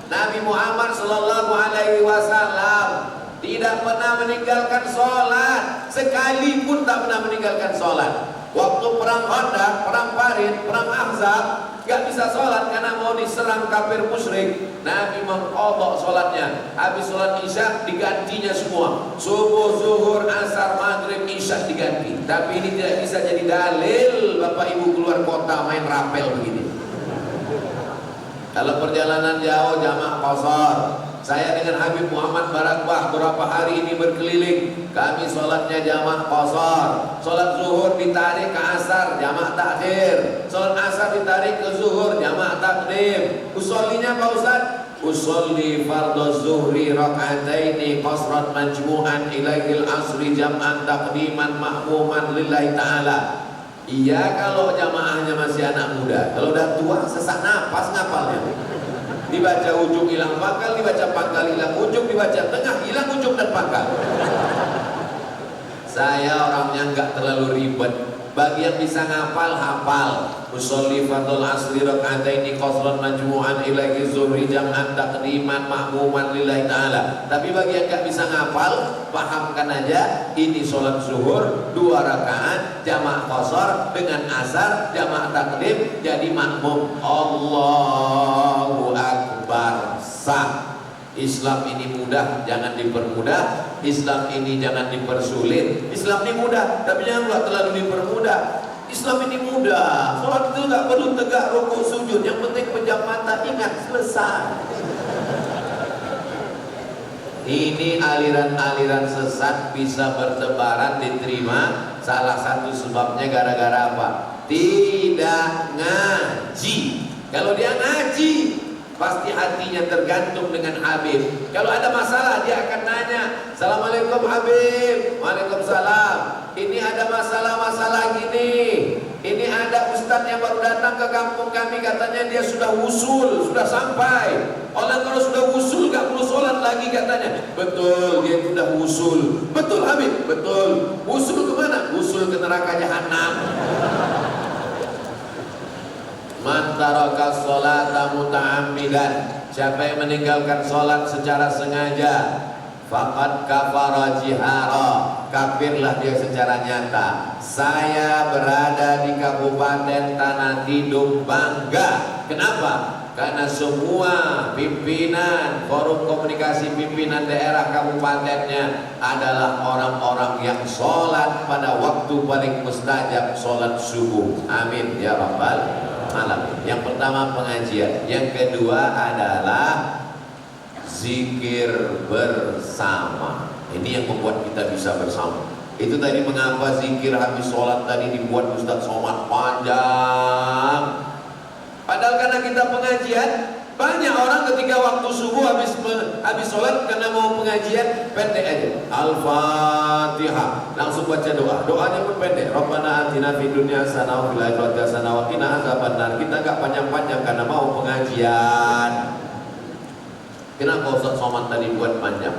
Nabi Muhammad Sallallahu Alaihi Wasallam tidak pernah meninggalkan sholat, sekalipun tak pernah meninggalkan sholat. Waktu perang Khandaq, perang Parit, perang Ahzab, gak bisa sholat karena mau diserang kafir musyrik. Nabi mengqadha sholatnya. Habis sholat isya digantinya semua. Subuh, zuhur, asar, maghrib, isya diganti. Tapi ini tidak bisa jadi dalil Bapak Ibu keluar kota main rapel begini. Kalau perjalanan jauh jamaah qashar. Saya dengan Habib Muhammad Barakbah berapa hari ini berkeliling. Kami sholatnya jamaah qashar. Sholat zuhur ditarik ke asar, jamaah takhir. Sholat asar ditarik ke zuhur, jamaah takdim. Usollinya Pak Ustaz? Usolli fardhu zuhri raka'ataini qasran majmu'an ilaihil asri jam'an takdiman ma'muman lillahi ta'ala. Iya kalau jamaahnya masih anak muda. Kalau udah tua sesak napas ngapalnya. Dibaca ujung hilang pangkal, dibaca pangkal hilang ujung, dibaca tengah hilang ujung dan pangkal. Saya orangnya nggak terlalu ribet. Bagi yang bisa ngapal, hafal. Usolli fardhul asri raka'ataini qasran majmu'an ilaihi zuhri jam'an takdiman ma'muman lillahi ta'ala. Tapi bagi yang nggak bisa ngapal, pahamkan aja. Ini sholat zuhur 2 rakaat jamaah qashar dengan asar jamaah takdim jadi makmum. Allahu akbar. Sah. Islam ini mudah, jangan dipermudah. Islam ini jangan dipersulit. Islam ini mudah, tapi jangan pula terlalu dipermudah. Islam ini mudah. Sholat itu nggak perlu tegak, rukuk, sujud. Yang penting pejam mata, ingat, selesai. Ini aliran-aliran sesat bisa bertebaran, diterima. Salah satu sebabnya gara-gara apa? Tidak ngaji. Kalau dia ngaji, pasti hatinya tergantung dengan Habib. Kalau ada masalah dia akan nanya, Assalamualaikum Habib. Waalaikumsalam. Ini ada masalah-masalah gini. Ini ada ustadz yang baru datang ke kampung kami, katanya dia sudah wusul, sudah sampai. Orang kalau sudah wusul gak perlu sholat lagi katanya. Betul, dia sudah wusul. Betul Habib? Betul. Wusul kemana? Wusul ke neraka jahanam. Man taraka sholata muta'ammidan, siapa yang meninggalkan sholat secara sengaja, faqad kafara jihara, kafirlah dia secara nyata. Saya berada di Kabupaten Tanah Tidung bangga. Kenapa? Karena semua pimpinan forum komunikasi pimpinan daerah kabupatennya adalah orang-orang yang sholat pada waktu paling mustajab, sholat subuh. Amin ya rabbal. malam. Yang pertama pengajian, yang kedua adalah zikir bersama. Ini yang membuat kita bisa bersama. Itu tadi mengapa zikir habis sholat tadi dibuat Ustaz Somad panjang. Padahal karena kita pengajian, banyak orang ketika waktu subuh habis sholat karena mau pengajian pendek aja. Al-Fatihah, langsung baca doa. Doanya pun pendek. Rabbana atina fid dunya hasanah wa fil akhirati hasanah wa qina adzabannar. Kita enggak panjang-panjang karena mau pengajian. Kenapa Ustaz Somad tadi buat panjang?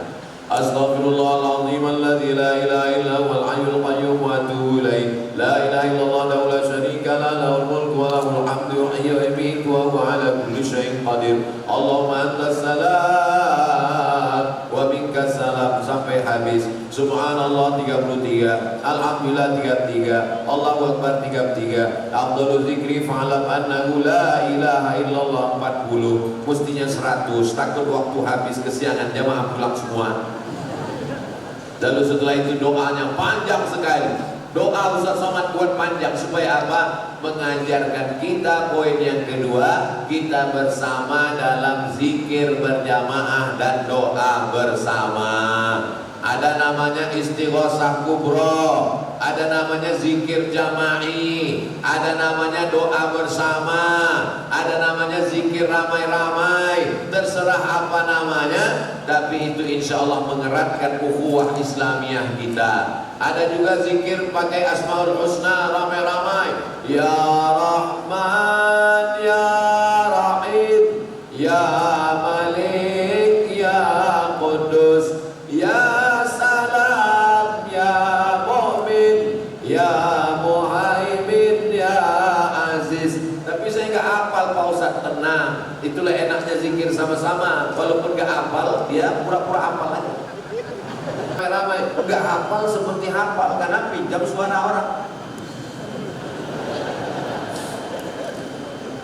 Astaghfirullahaladzim alladzi la ilaha illa huwal hayyul qayyum wa atubu ilaih. La ilaha illallah la syarika lah, lahul mulku wa lahul hamdu yuhyi wa yumiitu wa huwa ala kulli syai'in qadir. Allahumma antas salam wa minkas salam sampai habis. Subhanallah 33, alhamdulillah 33, Allahu akbar 33. Afdhalul zikri fa'lam annahu la ilaha illallah 40. Mestinya 100. Takut waktu habis kesiangan jamaah pulang semua. Lalu setelah itu doanya panjang sekali. Doa Ustaz Somad buat panjang supaya apa? Mengajarkan kita poin yang kedua, kita bersama dalam zikir berjamaah dan doa bersama. Ada namanya istighosah kubro, ada namanya zikir jama'i, ada namanya doa bersama, ada namanya zikir ramai-ramai. Terserah apa namanya, tapi itu insya Allah mengeratkan ukhuwah Islamiyah kita. Ada juga zikir pakai Asmaul Husna ramai-ramai. Ya Rahman, Ya Rahim, Ya Malik, Ya Qudus, Ya Salam, Ya Mu'min, Ya Muhaimin, Ya Aziz. Tapi saya nggak hafal Pak Ustaz. Tenang, itulah enaknya zikir sama-sama. Walaupun nggak hafal, dia pura-pura hafal aja. Ramai nggak hafal seperti hafal karena pinjam suara orang.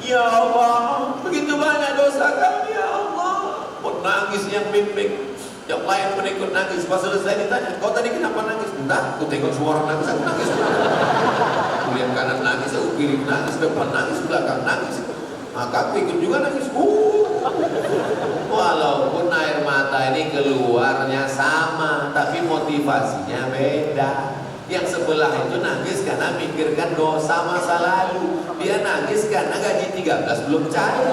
Ya Allah, begitu banyak dosa kami ya Allah. Pun nangis yang bimbing, yang lain pun ikut nangis. Pas selesai ditanya, kau tadi kenapa nangis? Entah, aku tengok semua orang nangis, aku nangis. Aku lihat kanan nangis, aku kiri nangis, depan nangis, belakang nangis. Maka aku ikut juga nangis. Walaupun air mata ini keluarnya sama, tapi motivasinya beda. Yang sebelah itu nangis karena mikirkan dosa masa lalu. Dia nangis karena gaji 13 belum cair.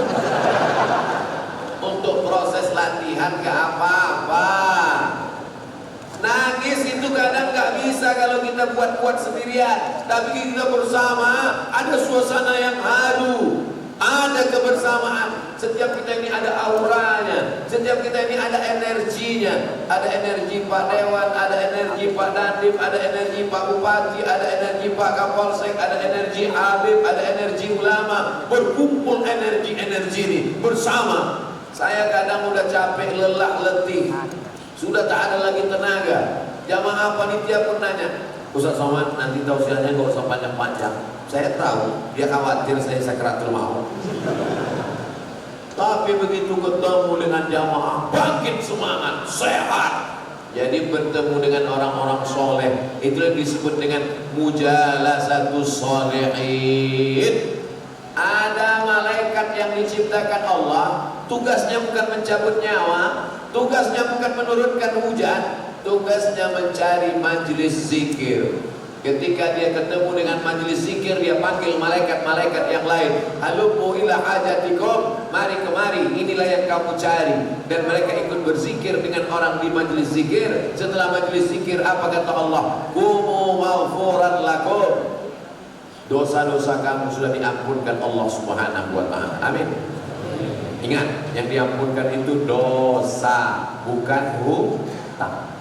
Untuk proses latihan ke apa-apa. Nangis itu kadang gak bisa kalau kita buat-buat sendirian. Tapi kita bersama, ada suasana yang haru, ada kebersamaan. Setiap kita ini ada auranya, setiap kita ini ada energinya. Ada energi Pak Dewan, ada energi Pak Dandim, ada energi Pak Bupati, ada energi Pak Kapolsek, ada energi Habib, ada energi ulama. Berkumpul energi-energi ini bersama. Saya kadang udah capek, lelah, letih, sudah tak ada lagi tenaga. Jamaah panitia pun nanya, Ustaz Somad nanti tausiahnya gak usah panjang-panjang. Saya tahu dia khawatir saya sakratul maut. Tapi begitu ketemu dengan jamaah, bangkit semangat, sehat. Jadi bertemu dengan orang-orang soleh, itu yang disebut dengan mujalasatus sholihin. Ada malaikat yang diciptakan Allah, tugasnya bukan mencabut nyawa, tugasnya bukan menurunkan hujan, tugasnya mencari majelis zikir. Ketika dia ketemu dengan majelis zikir, dia panggil malaikat-malaikat yang lain. Halummu ila hajatikum, mari kemari, inilah yang kamu cari. Dan mereka ikut berzikir dengan orang di majelis zikir. Setelah majelis zikir, apa kata Allah? Qumu maghfuran lakum, dosa-dosa kamu sudah diampunkan Allah Subhanahu wa ta'ala. Amin. Ingat, yang diampunkan itu dosa, bukan hutang.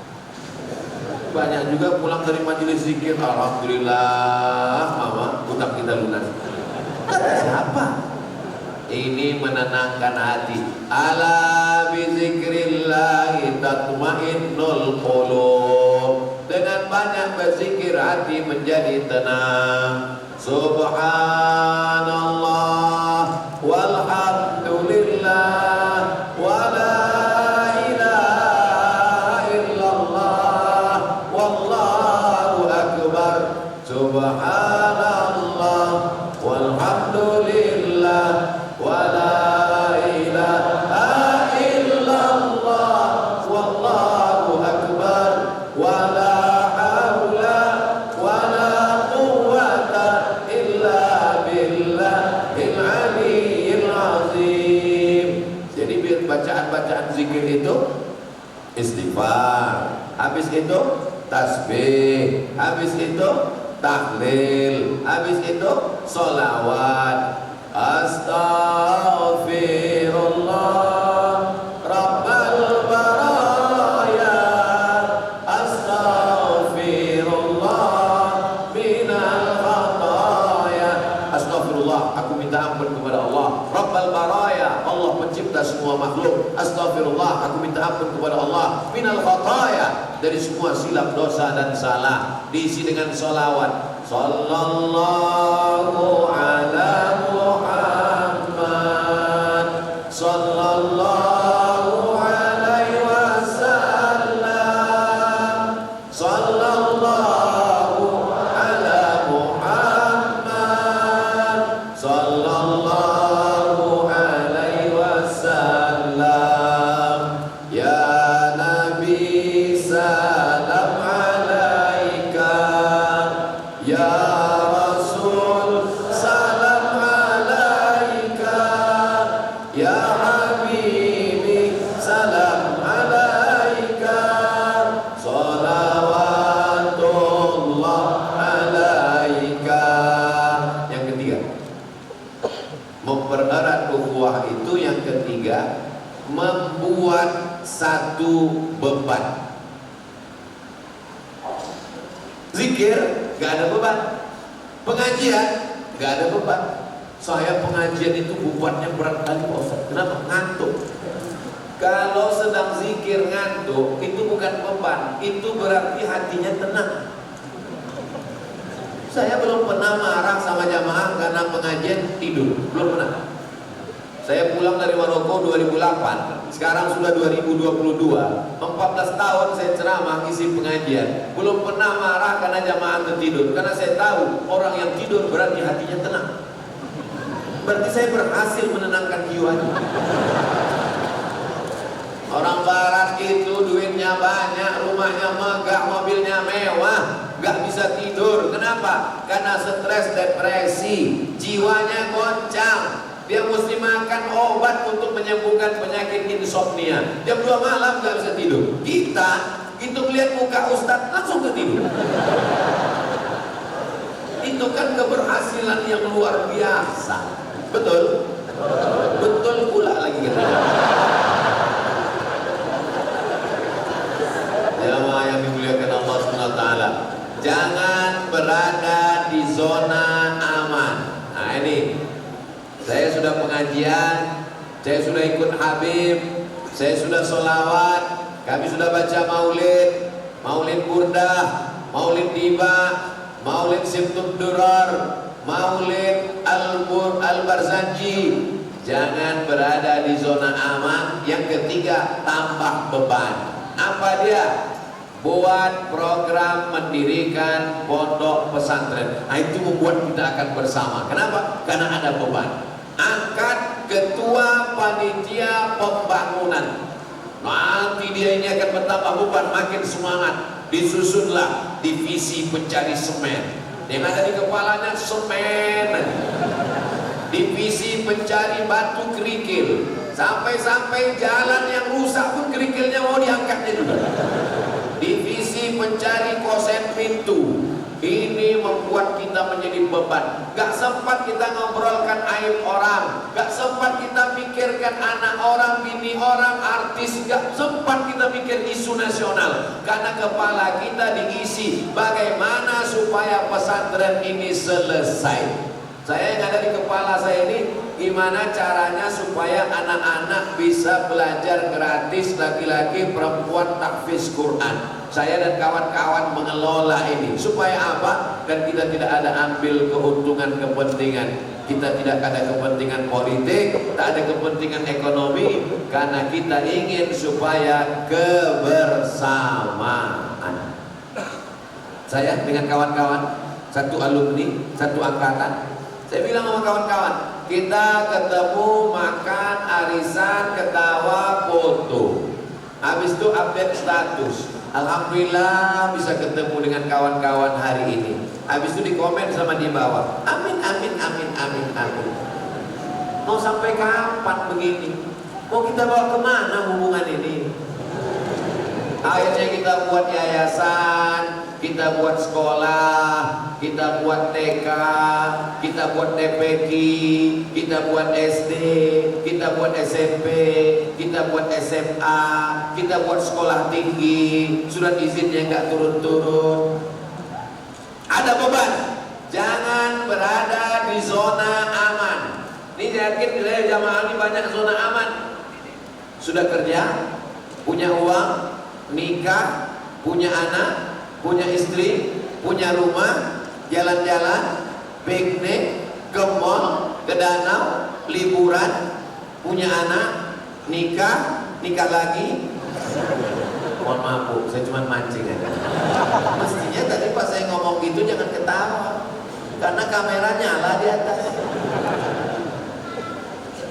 Banyak juga pulang dari majelis zikir, alhamdulillah mama, hutang kita lunas. Kata siapa? Ini menenangkan hati. Ala bi zikrillahi tatmainnul qulub. Dengan banyak berzikir hati menjadi tenang. Subhanallah walhamdulillah wala ilaha illallah wallahu akbar. Subhanallah walhamdulillah bacaan zikir itu istighfar, habis itu tasbih, habis itu tahlil, habis itu sholawat. Astaghfirullah Rabbal baraya, astaghfirullah minal khataya. Astaghfirullah, aku minta ampun kepada Allah. Rabbal baraya, Allah pencipta semua makhluk. Astaghfirullah, aku minta ampun kepada Allah. Minal khataya, dari semua silap dosa dan salah. Diisi dengan sholawat. Sallallahu ala Muhammad, sallallahu alaihi wasallam, sallallahu ala Muhammad, sallallahu alaihi wasallam. Ya Nabi salam alaika, ya Rasul salam alaika, ya Habibi salam alaika, salawatullah alaika. Yang ketiga, mempererat ukhuwah itu yang ketiga, membuat satu beban. Zikir gak ada beban, pengajian gak ada beban. Saya pengajian itu bebannya berat kali Pak Ustaz. Kenapa? Ngantuk. Kalau sedang zikir ngantuk, itu bukan beban, itu berarti hatinya tenang. Saya belum pernah marah sama jamaah karena pengajian tidur, belum pernah. Saya pulang dari Maroko 2008, sekarang sudah 2022, 14 tahun saya ceramah isi pengajian, belum pernah marah karena jamaah tertidur, karena saya tahu orang yang tidur berarti hatinya tenang. Berarti saya berhasil menenangkan jiwanya. Orang barat itu duitnya banyak, rumahnya megah, mobilnya mewah, gak bisa tidur. Kenapa? Karena stres, depresi, jiwanya goncang. Dia mesti makan obat untuk menyembuhkan penyakit insomnia. Jam 2 malam gak bisa tidur. Kita itu lihat muka Ustadz langsung ketidur. Itu kan keberhasilan yang luar biasa. Betul? Betul pula lagi katanya. Jamaah yang dimuliakan Allah Subhanahu wa taala, jangan berada di zona aman. Nah ini, saya sudah pengajian, saya sudah ikut Habib, saya sudah sholawat, kami sudah baca maulid, maulid burdah, maulid tiba, maulid sibtut durar, maulid al-barzanji. Jangan berada di zona aman. Yang ketiga, tambah beban. Apa dia? Buat program mendirikan pondok pesantren. Nah itu membuat kita akan bersama. Kenapa? Karena ada beban. Angkat ketua panitia pembangunan. Nanti dia ini akan bertambah beban, makin semangat. Disusunlah divisi pencari semen. Yang ada di kepalanya semen. Divisi pencari batu kerikil. Sampai-sampai jalan yang rusak pun kerikilnya mau diangkatnya juga. Divisi pencari kosen pintu. Ini membuat kita menjadi beban. Gak sempat kita ngobrolkan aib orang, gak sempat kita pikirkan anak orang, bini orang, artis. Gak sempat kita mikir isu nasional, karena kepala kita diisi bagaimana supaya pesantren ini selesai. Saya yang ada di kepala saya ini, gimana caranya supaya anak-anak bisa belajar gratis, laki-laki, perempuan, tahfiz Quran. Saya dan kawan-kawan mengelola ini. Supaya apa? Dan kita tidak ada ambil keuntungan kepentingan. Kita tidak ada kepentingan politik, tak ada kepentingan ekonomi, karena kita ingin supaya kebersamaan. Saya dengan kawan-kawan, satu alumni, satu angkatan, saya bilang sama kawan-kawan, kita ketemu, makan, arisan, ketawa, foto. Habis itu update status. Alhamdulillah bisa ketemu dengan kawan-kawan hari ini. Habis itu dikomen sama di bawah, amin, amin, amin, amin, amin. Mau sampai kapan begini? Mau kita bawa kemana hubungan ini? Akhirnya kita buat yayasan, kita buat sekolah, kita buat TK, kita buat TPQ, kita buat SD, kita buat SMP, kita buat SMA, kita buat sekolah tinggi, surat izinnya nggak turun-turun. Ada beban. Jangan berada di zona aman. Ini yakin dari jamaah ini banyak zona aman. Sudah kerja, punya uang, nikah, punya anak, punya istri, punya rumah, jalan-jalan, piknik, ke mall, ke danau, liburan, punya anak, nikah, nikah lagi. Mohon maaf Bu, saya cuma mancing aja. Mestinya tadi pas saya ngomong gitu jangan ketawa, karena kamera nyala di atas.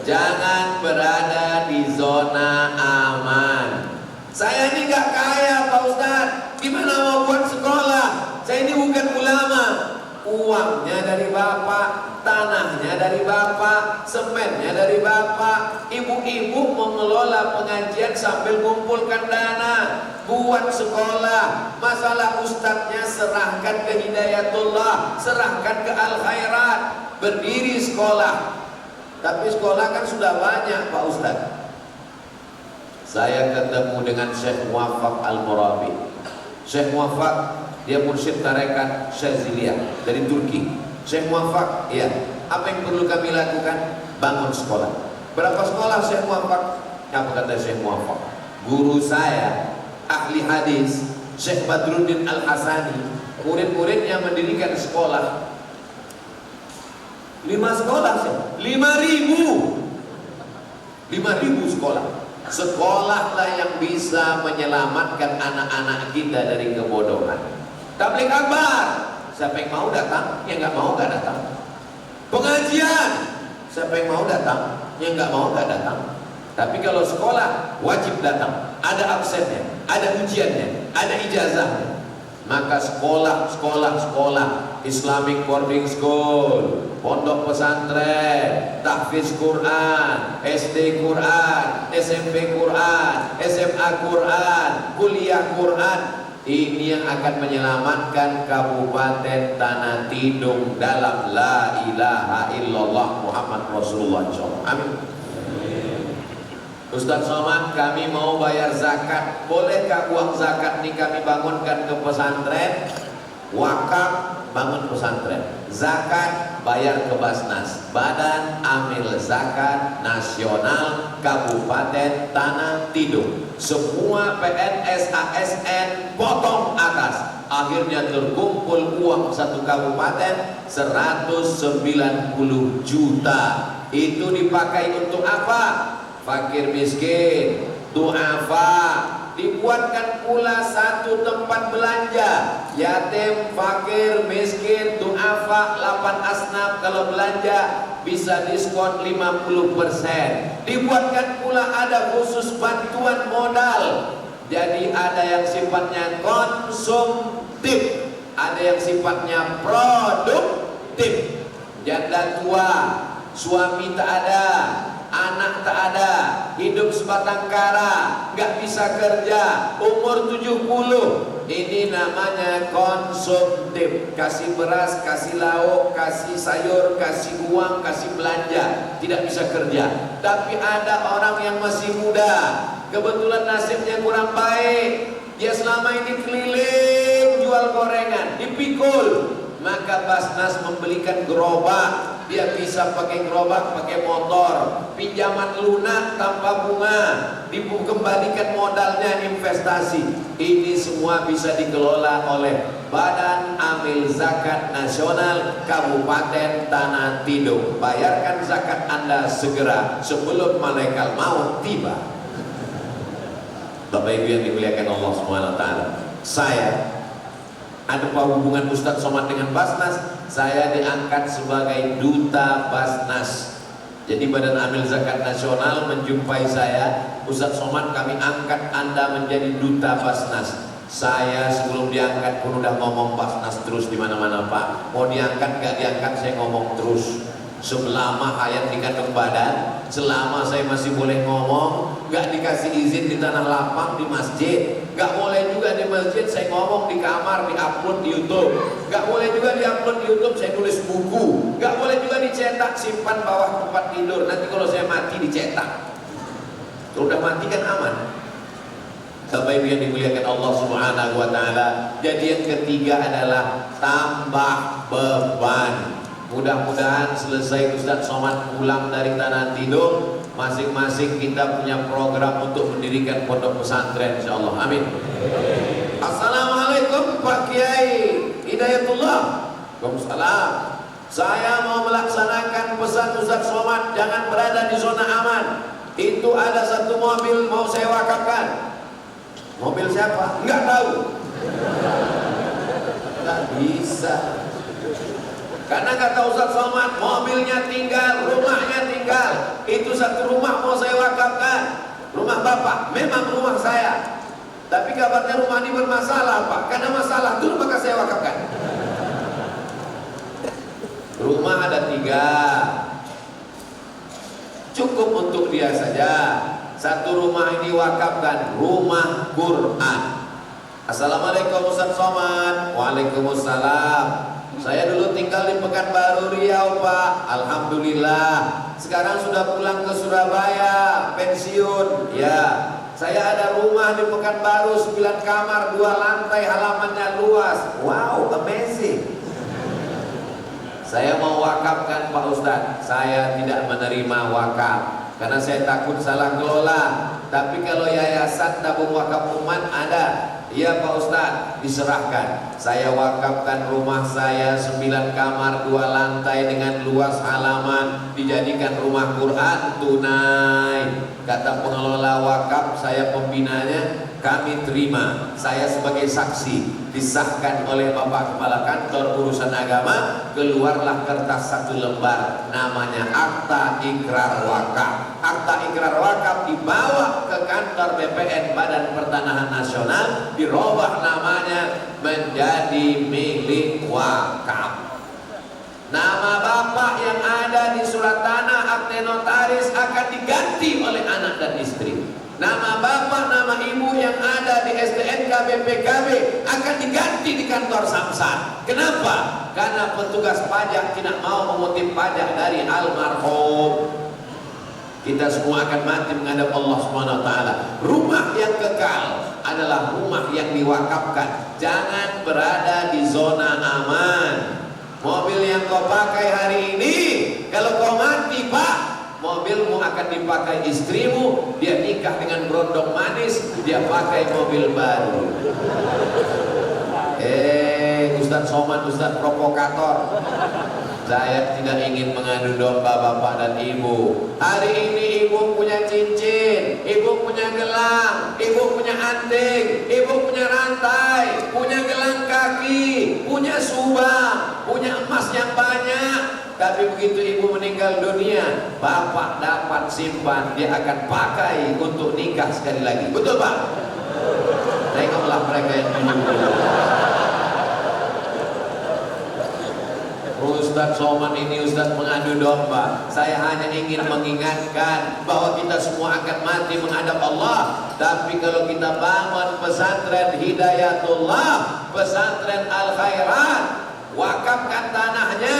Jangan berada di zona aman. Saya ini gak kaya Pak Ustadz, gimana mau buat sekolah? Saya ini bukan ulama. Uangnya dari Bapak, tanahnya dari Bapak, semennya dari Bapak. Ibu-ibu mengelola pengajian sambil kumpulkan dana buat sekolah. Masalah ustadznya serahkan ke Hidayatullah, serahkan ke Al-Khairat, berdiri sekolah. Tapi sekolah kan sudah banyak Pak Ustadz. Saya ketemu dengan Syekh Muwaffaq Al-Murabi. Syekh Muwaffaq, dia mursyid tarekat Syaziliyah dari Turki. Syekh Muwaffaq, iya, apa yang perlu kami lakukan? Bangun sekolah. Berapa sekolah Syekh Muwaffaq? Apa kata Syekh Muwaffaq? Guru saya, ahli hadis, Syekh Badruddin Al-Hasani, murid-muridnya mendirikan sekolah. 5 sekolah, 5.000 sekolah. Sekolahlah yang bisa menyelamatkan anak-anak kita dari kebodohan. Tabligh akbar, siapa yang mau datang? Yang nggak mau nggak datang. Pengajian, siapa yang mau datang? Yang nggak mau nggak datang. Tapi kalau sekolah wajib datang, ada absennya, ada ujiannya, ada ijazahnya. Maka sekolah Islamic boarding school, pondok pesantren, tahfiz Quran, SD Quran, SMP Quran, SMA Quran, kuliah Quran. Ini yang akan menyelamatkan Kabupaten Tanah Tidung dalam La ilaha illallah Muhammad Rasulullah SAW. Amin. Ustaz Somad, kami mau bayar zakat. Bolehkah uang zakat ini kami bangunkan ke pesantren? Wakaf, bangun pesantren. Zakat, bayar ke Basnas, Badan Amil Zakat Nasional Kabupaten Tanah Tidung. Semua PNS ASN potong atas. Akhirnya terkumpul uang satu kabupaten 190 juta. Itu dipakai untuk apa? Fakir miskin, du'afa. Dibuatkan pula satu tempat belanja, yatim, fakir, miskin, du'afa, 8 asnaf. Kalau belanja bisa diskon 50%. Dibuatkan pula ada khusus bantuan modal. Jadi ada yang sifatnya konsumtif, ada yang sifatnya produktif. Janda tua, suami tak ada, anak tak ada, hidup sebatang kara, nggak bisa kerja, umur 70. Ini namanya konsumtif. Kasih beras, kasih lauk, kasih sayur, kasih uang, kasih belanja. Tidak bisa kerja. Tapi ada orang yang masih muda, kebetulan nasibnya kurang baik. Dia selama ini keliling jual gorengan, dipikul. Maka Basnas membelikan gerobak. Dia bisa pakai gerobak, pakai motor, pinjaman lunak tanpa bunga, dikembalikan modalnya investasi. Ini semua bisa dikelola oleh Badan Amil Zakat Nasional Kabupaten Tanah Tidung. Bayarkan zakat Anda segera sebelum malaikat maut tiba. Bapak Ibu yang dimuliakan Allah SWT, saya ada apa hubungan Ustadz Somad dengan Basnas? Saya diangkat sebagai duta Basnas. Jadi Badan Amil Zakat Nasional menjumpai saya, Ustadz Somad, kami angkat Anda menjadi duta Basnas. Saya sebelum diangkat pun udah ngomong Basnas terus di mana-mana, Pak. Mau diangkat gak diangkat saya ngomong terus. Selama hayat di kandung badan, selama saya masih boleh ngomong, gak dikasih izin di tanah lapang di masjid, gak boleh juga di masjid saya ngomong di kamar, di-upload di YouTube, gak boleh juga di-upload di YouTube saya tulis buku, gak boleh juga dicetak simpan bawah tempat tidur, nanti kalau saya mati dicetak. Kalau udah mati kan aman. Sampai yang dimuliakan Allah Subhanahu wa taala. Jadi yang ketiga adalah tambah beban. Mudah-mudahan selesai Ustaz Somad pulang dari tanah tidur, masing-masing kita punya program untuk mendirikan pondok pesantren insyaallah. Amin. Assalamualaikum Pak Kiai Hidayatullah. Waalaikumsalam. Saya mau melaksanakan pesan Ustaz Somad, jangan berada di zona aman. Itu ada satu mobil mau saya wakafkan. Mobil siapa? Enggak tahu. Enggak bisa. Karena kata Ustaz Somad, mobilnya tinggal, rumahnya tinggal. Itu satu rumah mau saya wakafkan. Rumah Bapak, memang rumah saya. Tapi kabarnya rumah ini bermasalah Pak. Karena masalah dulu maka saya wakafkan. Rumah ada 3. Cukup untuk dia saja. Satu rumah ini wakafkan, rumah Quran. Assalamualaikum Ustaz Somad. Waalaikumsalam. Saya dulu tinggal di Pekanbaru Riau Pak. Alhamdulillah. Sekarang sudah pulang ke Surabaya, pensiun. Ya. Saya ada rumah di Pekanbaru 9 kamar, 2 lantai, halamannya luas. Wow, amazing. Saya mau wakafkan Pak Ustadz. Saya tidak menerima wakaf karena saya takut salah kelola. Tapi kalau yayasan tabung wakaf umat ada. Iya Pak Ustadz, diserahkan. Saya wakafkan rumah saya 9 kamar 2 lantai dengan luas halaman, dijadikan rumah Quran tunai. Kata pengelola wakaf, saya pembinanya, kami terima. Saya sebagai saksi, disahkan oleh Bapak Kepala Kantor Urusan Agama. Keluarlah kertas 1 lembar, namanya Akta Ikrar Wakaf. Akta Ikrar Wakaf dibawa ke kantor BPN Badan Pertanahan Nasional, dirubah namanya menjadi milik wakaf. Nama bapak yang ada di surat tanah akte notaris akan diganti oleh anak dan istri. Nama bapak, nama ibu yang ada di STNK BPKB akan diganti di kantor Samsat. Kenapa? Karena petugas pajak tidak mau mengutip pajak dari almarhum. Kita semua akan mati menghadap Allah Subhanahu wa taala. Rumah yang kekal adalah rumah yang diwakafkan. Jangan berada di zona aman. Mobil yang kau pakai hari ini, kalau kau mati Pak, mobilmu akan dipakai istrimu. Dia nikah dengan berondong manis, dia pakai mobil baru. Ustaz Somad, Ustaz provokator. Saya tidak ingin mengadu domba bapak dan ibu. Hari ini ibu punya cincin, ibu punya gelang, ibu punya anting, ibu punya rantai, punya gelang kaki, punya subang, punya emas yang banyak. Tapi begitu ibu meninggal dunia, bapak dapat simpan, dia akan pakai untuk nikah sekali lagi. Betul Pak? Tengoklah mereka yang Ustaz Somad ini Ustaz mengadu domba. Saya hanya ingin mengingatkan bahwa kita semua akan mati menghadap Allah. Tapi kalau kita bangun pesantren Hidayatullah, pesantren Al-Khairat, wakafkan tanahnya,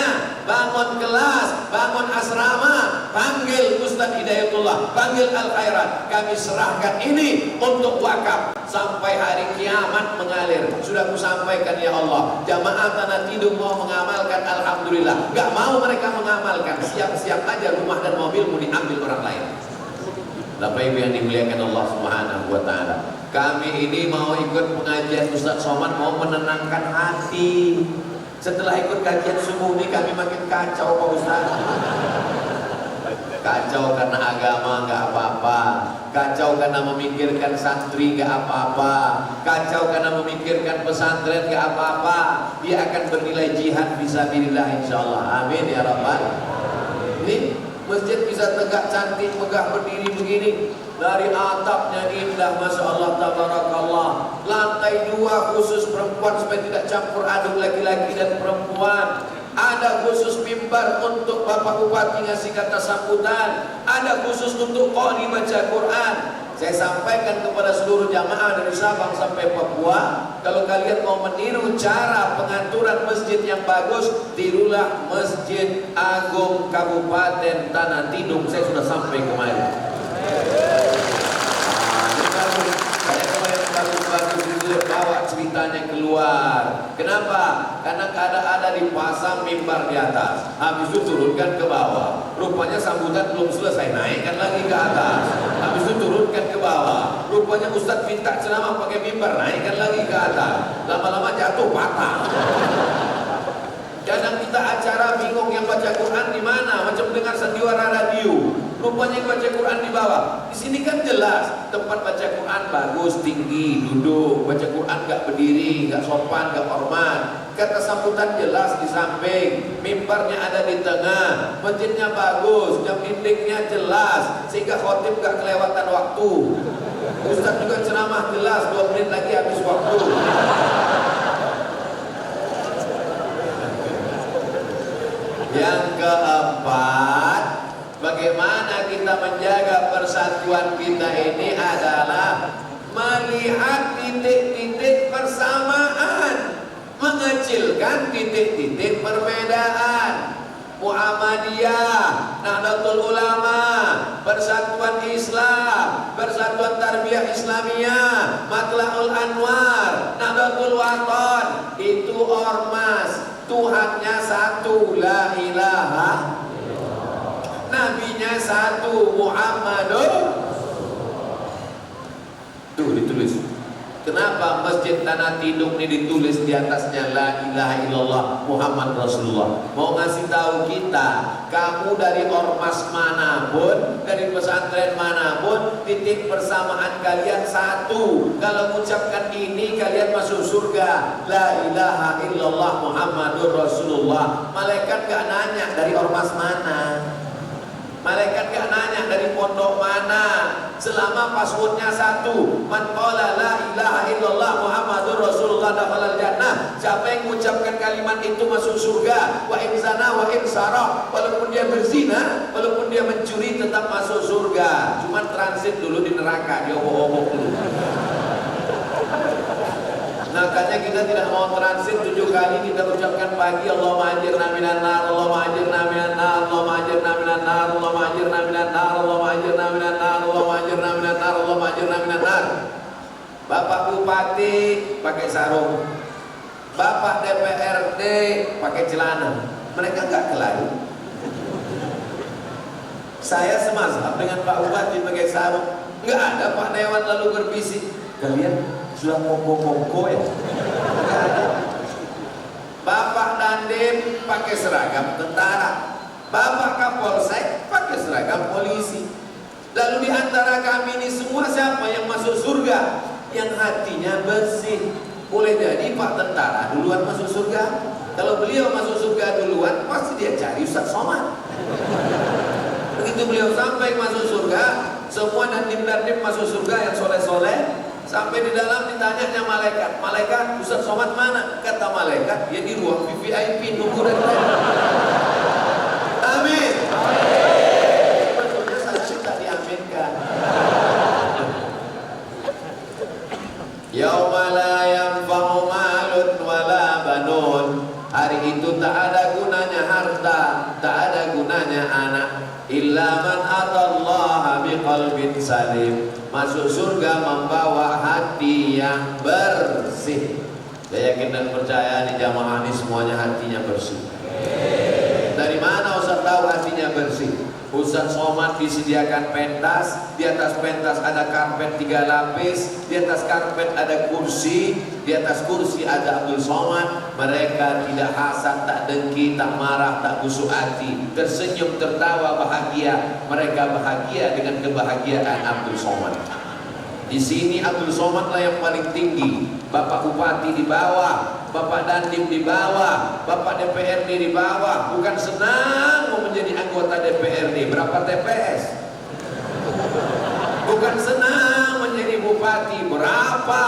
bangun kelas, bangun asrama, panggil Ustaz Hidayatullah, panggil Al-Khairat. Kami serahkan ini untuk wakaf sampai hari kiamat mengalir. Sudah kusampaikan ya Allah, jamaah tanah tidur mau mengamalkan, alhamdulillah. Gak mau mereka mengamalkan, siap-siap aja rumah dan mobilmu diambil orang lain. Bapak Ibu yang dimuliakan Allah Subhanahu wa taala. Kami ini mau ikut pengajian Ustaz Somad, mau menenangkan hati. Setelah ikut kajian subuh ini kami makin kacau Pak Ustaz. Kacau karena agama nggak apa-apa, kacau karena memikirkan santri nggak apa-apa, kacau karena memikirkan pesantren nggak apa-apa. Dia akan bernilai jihad fisabilillah insyaallah. Amin ya rabbal. Ini masjid bisa tegak cantik, megah berdiri begini. Dari atapnya indah, masya Allah, tabarakallah. Lantai 2 khusus perempuan supaya tidak campur aduk laki-laki dan perempuan. ada khusus mimbar untuk Bapak Bupati ngasih kata sambutan, ada khusus untuk qari baca Quran. Saya sampaikan kepada seluruh jamaah dari Sabang sampai Papua, kalau kalian mau meniru cara pengaturan masjid yang bagus, tirulah Masjid Agung Kabupaten Tanah Tidung. Saya sudah sampai kemarin. Saya kemarin bagus-bagus itu bawa ceritanya keluar. Kenapa? Karena ada dipasang mimbar di atas, habis itu turunkan ke bawah. Rupanya sambutan belum selesai, naikkan lagi ke atas, habis itu turunkan ke bawah. Rupanya Ustadz minta ceramah pakai mimbar, naikkan lagi ke atas. Lama-lama jatuh, patah. Kadang kita acara bingung yang baca Quran di mana, macam dengar sandiwara radio. Rupanya yang baca Quran di bawah. Di sini kan jelas tempat baca Quran bagus, tinggi, duduk. Baca Quran gak berdiri, gak sopan, gak hormat. Kata sambutan jelas di samping, mimbarnya ada di tengah, masjidnya bagus, jam dindingnya jelas, sehingga khotib gak kelewatan waktu. Ustaz juga ceramah jelas, 2 menit lagi habis waktu. Yang keempat, bagaimana kita menjaga persatuan kita ini adalah melihat titik-titik persamaan, mengecilkan titik-titik perbedaan. Muhammadiyah, Nahdlatul Ulama, Persatuan Islam, Persatuan Tarbiyah Islamiyah, Matla'ul Anwar, Nahdlatul Wathon, itu ormas. Tuhannya satu, la ilaha, nabinya satu, Muhammadur. Tuh ditulis. Kenapa Masjid Tanah Tidung ini ditulis di atasnya la ilaha illallah Muhammad Rasulullah? Mau ngasih tahu kita, kamu dari ormas manapun, dari pesantren manapun, titik persamaan kalian satu. Kalau mengucapkan ini kalian masuk surga. La ilaha illallah Muhammadur Rasulullah. Malaikat gak nanya dari ormas mana, malaikat gak nanya dari pondok mana, selama passwordnya satu. Man qala la ilaha illallah Muhammadur Rasulullah dakhalal jannah. Siapa yang mengucapkan kalimat itu masuk surga. Wa in zana wa in saraq, walaupun dia berzina, walaupun dia mencuri, tetap masuk surga. Cuma transit dulu di neraka, dia obok-obok dulu. Nah, katanya kita tidak mau transit 7 kali kita ucapkan pagi, Allahumma ajirna minan nar, Allahumma ajirna minan nar, Allahumma ajirna minan nar, Allahumma ajirna minan nar, Allahumma ajirna minan nar, Allahumma ajirna minan nar, Allahumma ajirna minan nar. Bapak Bupati pakai sarung, Bapak DPRD pakai celana, mereka enggak kelayu. Saya semazhab dengan Pak Bupati pakai sarung, enggak ada Pak Dewan lalu berbisik, kalian sudah monggo-monggo ya. Bapak Dandim pakai seragam tentara, Bapak Kapolsek pakai seragam polisi. Lalu di antara kami ini semua siapa yang masuk surga? Yang hatinya bersih. Boleh jadi Pak tentara duluan masuk surga. Kalau beliau masuk surga duluan, pasti dia cari Ustaz Somad. Begitu beliau sampai masuk surga, semua dandim-dandim masuk surga yang soleh-soleh. Sampai di dalam ditanyanya malaikat, malaikat Ustaz Somad mana? Kata malaikat, dia di ruang VIP nunggu dan amin. Betulnya saya minta diaminkan. Yauma la yanfa'u malun wala banun. Hari itu tak ada gunanya harta, tak ada gunanya anak, illa man atallaha biqalbin salim. Masuk surga membawa hati yang bersih. Saya yakin dan percaya di jamaah ini semuanya hatinya bersih. Dari mana Ustaz tahu hatinya bersih? Ustaz Somad disediakan pentas, di atas pentas ada karpet 3 lapis, di atas karpet ada kursi, di atas kursi ada Abdul Somad. Mereka tidak hasad, tak dengki, tak marah, tak busuk hati, tersenyum, tertawa, bahagia. Mereka bahagia dengan kebahagiaan Abdul Somad. Di sini Abdul Somad lah yang paling tinggi. Bapak Bupati di bawah, Bapak Dandim di bawah, Bapak DPRD di bawah. Bukan senang mau menjadi anggota DPRD. Berapa TPS? Bukan senang menjadi bupati. Berapa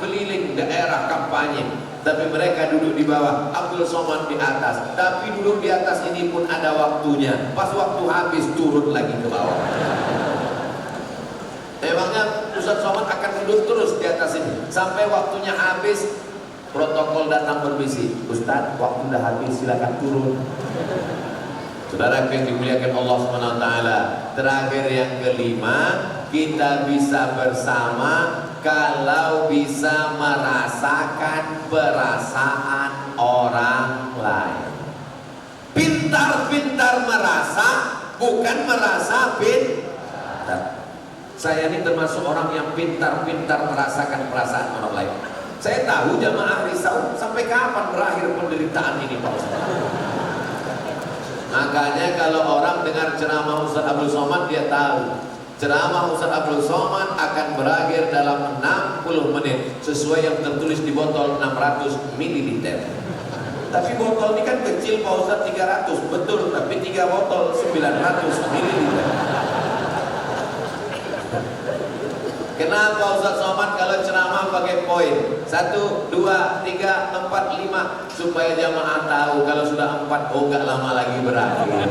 keliling daerah kampanye. Tapi mereka duduk di bawah. Abdul Abdul Somad di atas, tapi duduk di atas ini pun ada waktunya. Pas waktu habis turun lagi ke bawah. Emangnya Ustaz Somad akan duduk terus di atas ini sampai waktunya habis. Protokol datang berbisik, Ustaz, waktu sudah habis, silakan turun. Saudara yang dimuliakan Allah SWT, terakhir yang kelima, kita bisa bersama kalau bisa merasakan perasaan orang lain. Pintar-pintar merasa, bukan merasa pintar. Saya ini termasuk orang yang pintar-pintar merasakan perasaan orang lain. Saya tahu jamaah risau sampai kapan berakhir penderitaan ini, Pak Ustaz. Makanya kalau orang dengar ceramah Ustaz Abdul Somad, dia tahu ceramah Ustaz Abdul Somad akan berakhir dalam 60 menit sesuai yang tertulis di botol 600 ml. Tapi botol ini kan kecil Pak Ustaz, 300, betul, tapi 3 botol 900 ml. Kenapa Ustaz Somad kalau ceramah pakai poin 1, 2, 3, 4, 5 supaya jamaah tahu kalau sudah 4 oh gak lama lagi berakhir.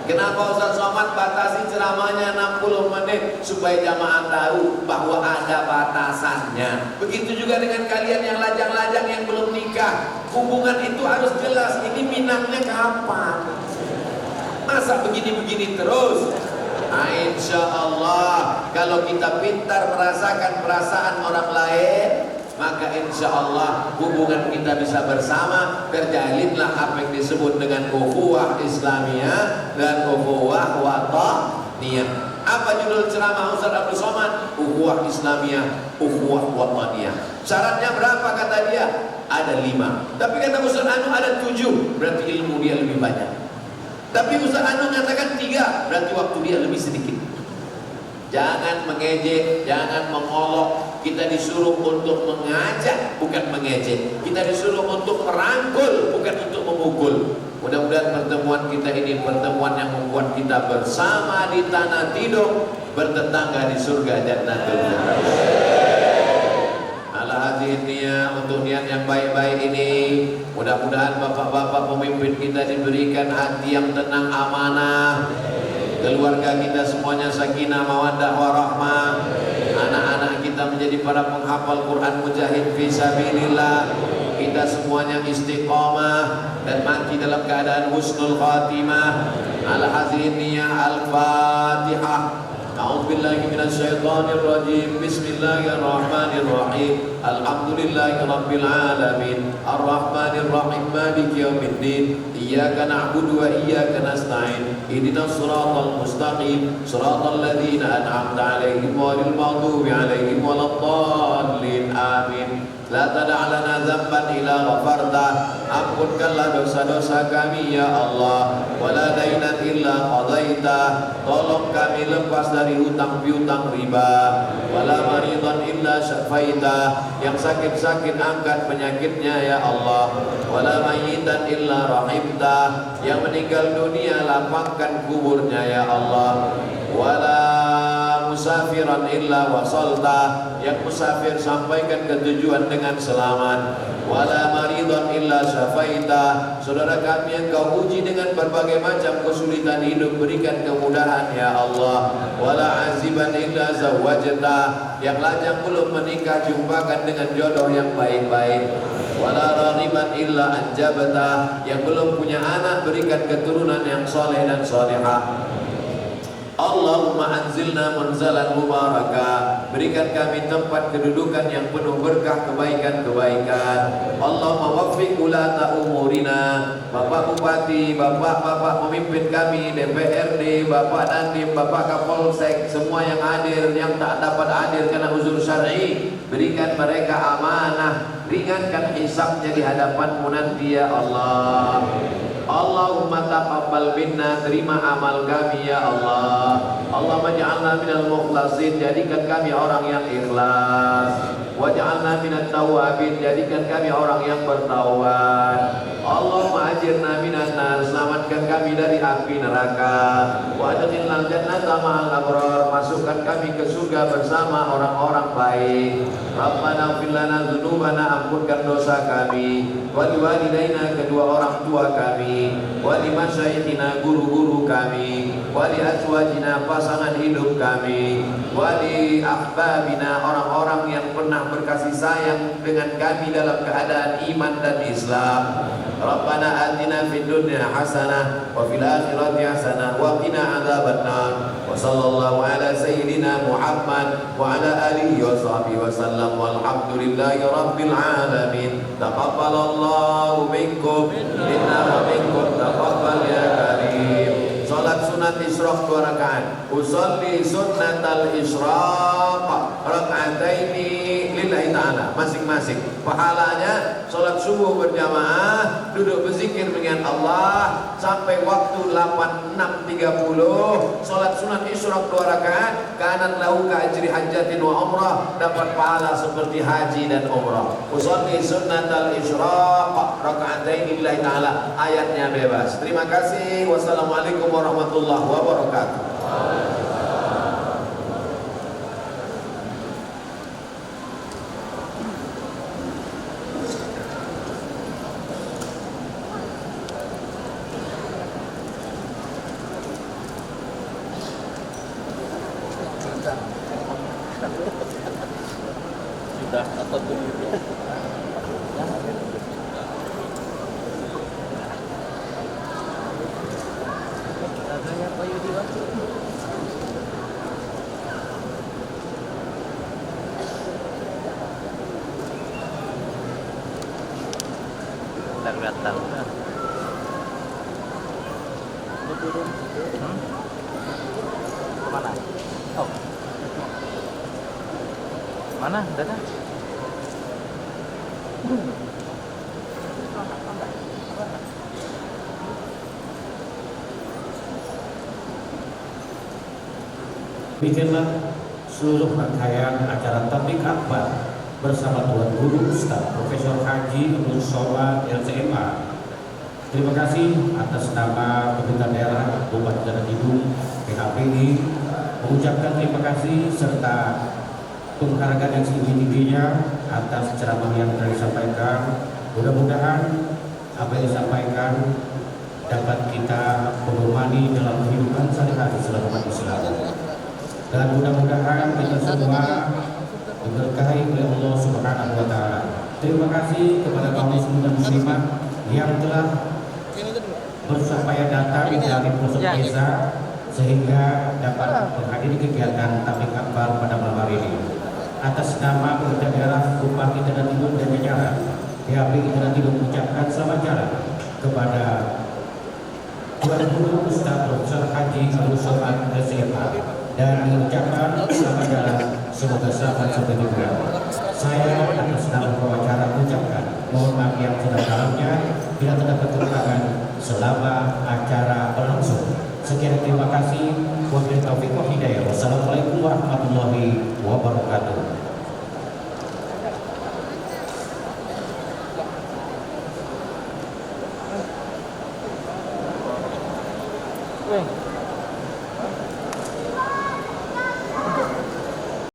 Kenapa Ustaz Somad batasi ceramahnya 60 menit supaya jamaah tahu bahwa ada batasannya. Begitu juga dengan kalian yang lajang-lajang yang belum nikah, hubungan itu harus jelas. Ini minangnya kapan? Masa begini-begini terus? Nah, insya Allah kalau kita pintar merasakan perasaan orang lain, maka insya Allah hubungan kita bisa bersama. Terjalinlah apa yang disebut dengan ukhuwah Islamiyah dan ukhuwah wataniyah. Apa judul ceramah Ustaz Abdul Somad? Ukhuwah Islamiyah, ukhuwah wataniyah. Syaratnya berapa kata dia? Ada 5. Tapi kata Ustaz Anu ada 7. Berarti ilmu dia lebih banyak. Tapi Ustaz Anu mengatakan 3, berarti waktu dia lebih sedikit. Jangan mengejek, jangan mengolok. Kita disuruh untuk mengajak, bukan mengejek. Kita disuruh untuk merangkul, bukan untuk memukul. Mudah-mudahan pertemuan kita ini pertemuan yang membuat kita bersama di tanah tidur, bertetangga di surga Jannatul Firdaus. Untuk niat yang baik-baik ini, mudah-mudahan bapak-bapak pemimpin kita diberikan hati yang tenang, amanah. Keluarga kita semuanya sakinah, mawaddah, warahmah. Anak-anak kita menjadi para penghafal Quran, mujahid fi sabilillah. Kita semuanya istiqamah dan mati dalam keadaan husnul khatimah. Al-hadirin niyah al-fatihah. A'udzubillahi minasyaitonir rajim. Bismillahirrahmanirrahim. Alhamdulillahi rabbil alamin. Arrahmanir rahim. Maliki yaumiddin. Iyyaka na'budu wa iyyaka nasta'in. Ihdinas siratal mustaqim. Siratal ladzina an'amta 'alaihim ghairil maghdubi 'alaihim waladdallin. Amin. La tada' lana dzamban illa ghafartah. Ampunkanlah dosa-dosa kami ya Allah. Wala dainan illa qadaitah. Tolong kami lepas dari hutang piutang riba. Wala maridan illa syafaitah. Yang sakit-sakit angkat penyakitnya ya Allah. Wala mayyitan illa rahimtah. Yang meninggal dunia lapangkan kuburnya ya Allah. Wala musafiran illa wasaltah. Yang musafir sampaikan ke tujuan dengan selamat. Wala maridan illa syafaitah. Saudara kami yang kau uji dengan berbagai macam kesulitan hidup, berikan kemudahan ya Allah. Wala aziban illa zawwajtah. Yang lajang belum menikah, jumpakan dengan jodoh yang baik-baik. Wala raghiban illa anjabtah. Yang belum punya anak, berikan keturunan yang soleh dan solehah. Allahumma anzilna munzalan mubarakah. Berikan kami tempat kedudukan yang penuh berkah, kebaikan-kebaikan. Allahumma waffiq ulata umurina. Bapak Bupati, Bapak-bapak pemimpin kami, DPRD, Bapak Dandim, Bapak Kapolsek, semua yang hadir, yang tak dapat hadir karena uzur syar'i, berikan mereka amanah, ringankan hisabnya di hadapanmu nanti ya Allah. Allahumma taqabbal minna, terima amal kami ya Allah. Allahumma ja'alna minal mukhlasin, jadikan kami orang yang ikhlas. Waj'alna minat tawabin, jadikan kami orang yang bertaubat. Allahumma ajirna minan nar, selamatkan kami dari api neraka. Wa adkhilnal jannata ma'al abrar, masukkan kami ke surga bersama orang-orang baik. Rabbana ighfir lana dzunubana, ampunkan dosa kami, wa liwalidaina, kedua orang tua kami, wa limasyayikhina, guru-guru kami, wa li azwajina, pasangan hidup kami, wa li ahbabina, orang-orang yang pernah berkasih sayang dengan kami dalam keadaan iman dan Islam. Rabbana atina fid dunya hasanah wa fil akhirati hasanah wa qina adzabannar. Wa sallallahu ala sayyidina Muhammad wa ala alihi wa sahbihi wa sallam, walhamdulillahi rabbil alamin. Taqabbalallahu minkum minna wa minkum, taqabbal ya karim. Salat sunat isyraq 2 rakaat. Usolli sunnatal isyraq raka'ataini lillahi ta'ala, masing-masing. Pahalanya salat subuh berjamaah, duduk berzikir dengan Allah sampai waktu 6.30. Salat sunat isyraq 2 rakaat, kanan lahu ka ajri hajjatin wa umrah, dapat pahala seperti haji dan umrah. Usolli sunnatal isyraq raka'ataini lillahi ta'ala, ayatnya bebas. Terima kasih. Wassalamualaikum warahmatullahi wabarakatuh.
Sudah atau tujuh? Kelihatan. Kemana? Oh, mana? Dana?
Demikianlah seluruh rangkaian acara tablik akbar bersama Tuan Guru Ustaz Profesor Haji Abdul Somad LCMA. Terima kasih atas nama pemerintah daerah Bupati Tanah Tidung PHPI, mengucapkan terima kasih serta penghargaan yang setinggi-tingginya atas ceramah yang telah disampaikan. Mudah-mudahan apa yang disampaikan dapat kita pedomani dalam kehidupan sehari-hari selama umat Islam. Dan mudah-mudahan kita semua diberkahi oleh Allah Subhanahu wa taala. Terima kasih kepada kaum muslimin dan muslimat yang telah bersusah datang dari pelosok desa sehingga dapat menghadiri kegiatan tablik akbar pada malam hari ini. Atas nama pemerintah daerah Bupati Tanah Tidung dan jajaran PHPI Tanah Tidung mengucapkan selamat jalan kepada Tuan Guru Ustaz Profesor Haji Abdul Somad LCMA dan mengucapkan selamat jalan, semoga selamat sampai tujuan. Saya atas nama pengacara mengucapkan mohon maaf yang sedalam-dalamnya bila terdapat kekurangan selama acara berlangsung. Sekian, terima kasih. Wabillahi taufiq wal hidayah. Wassalamualaikum warahmatullahi wabarakatuh.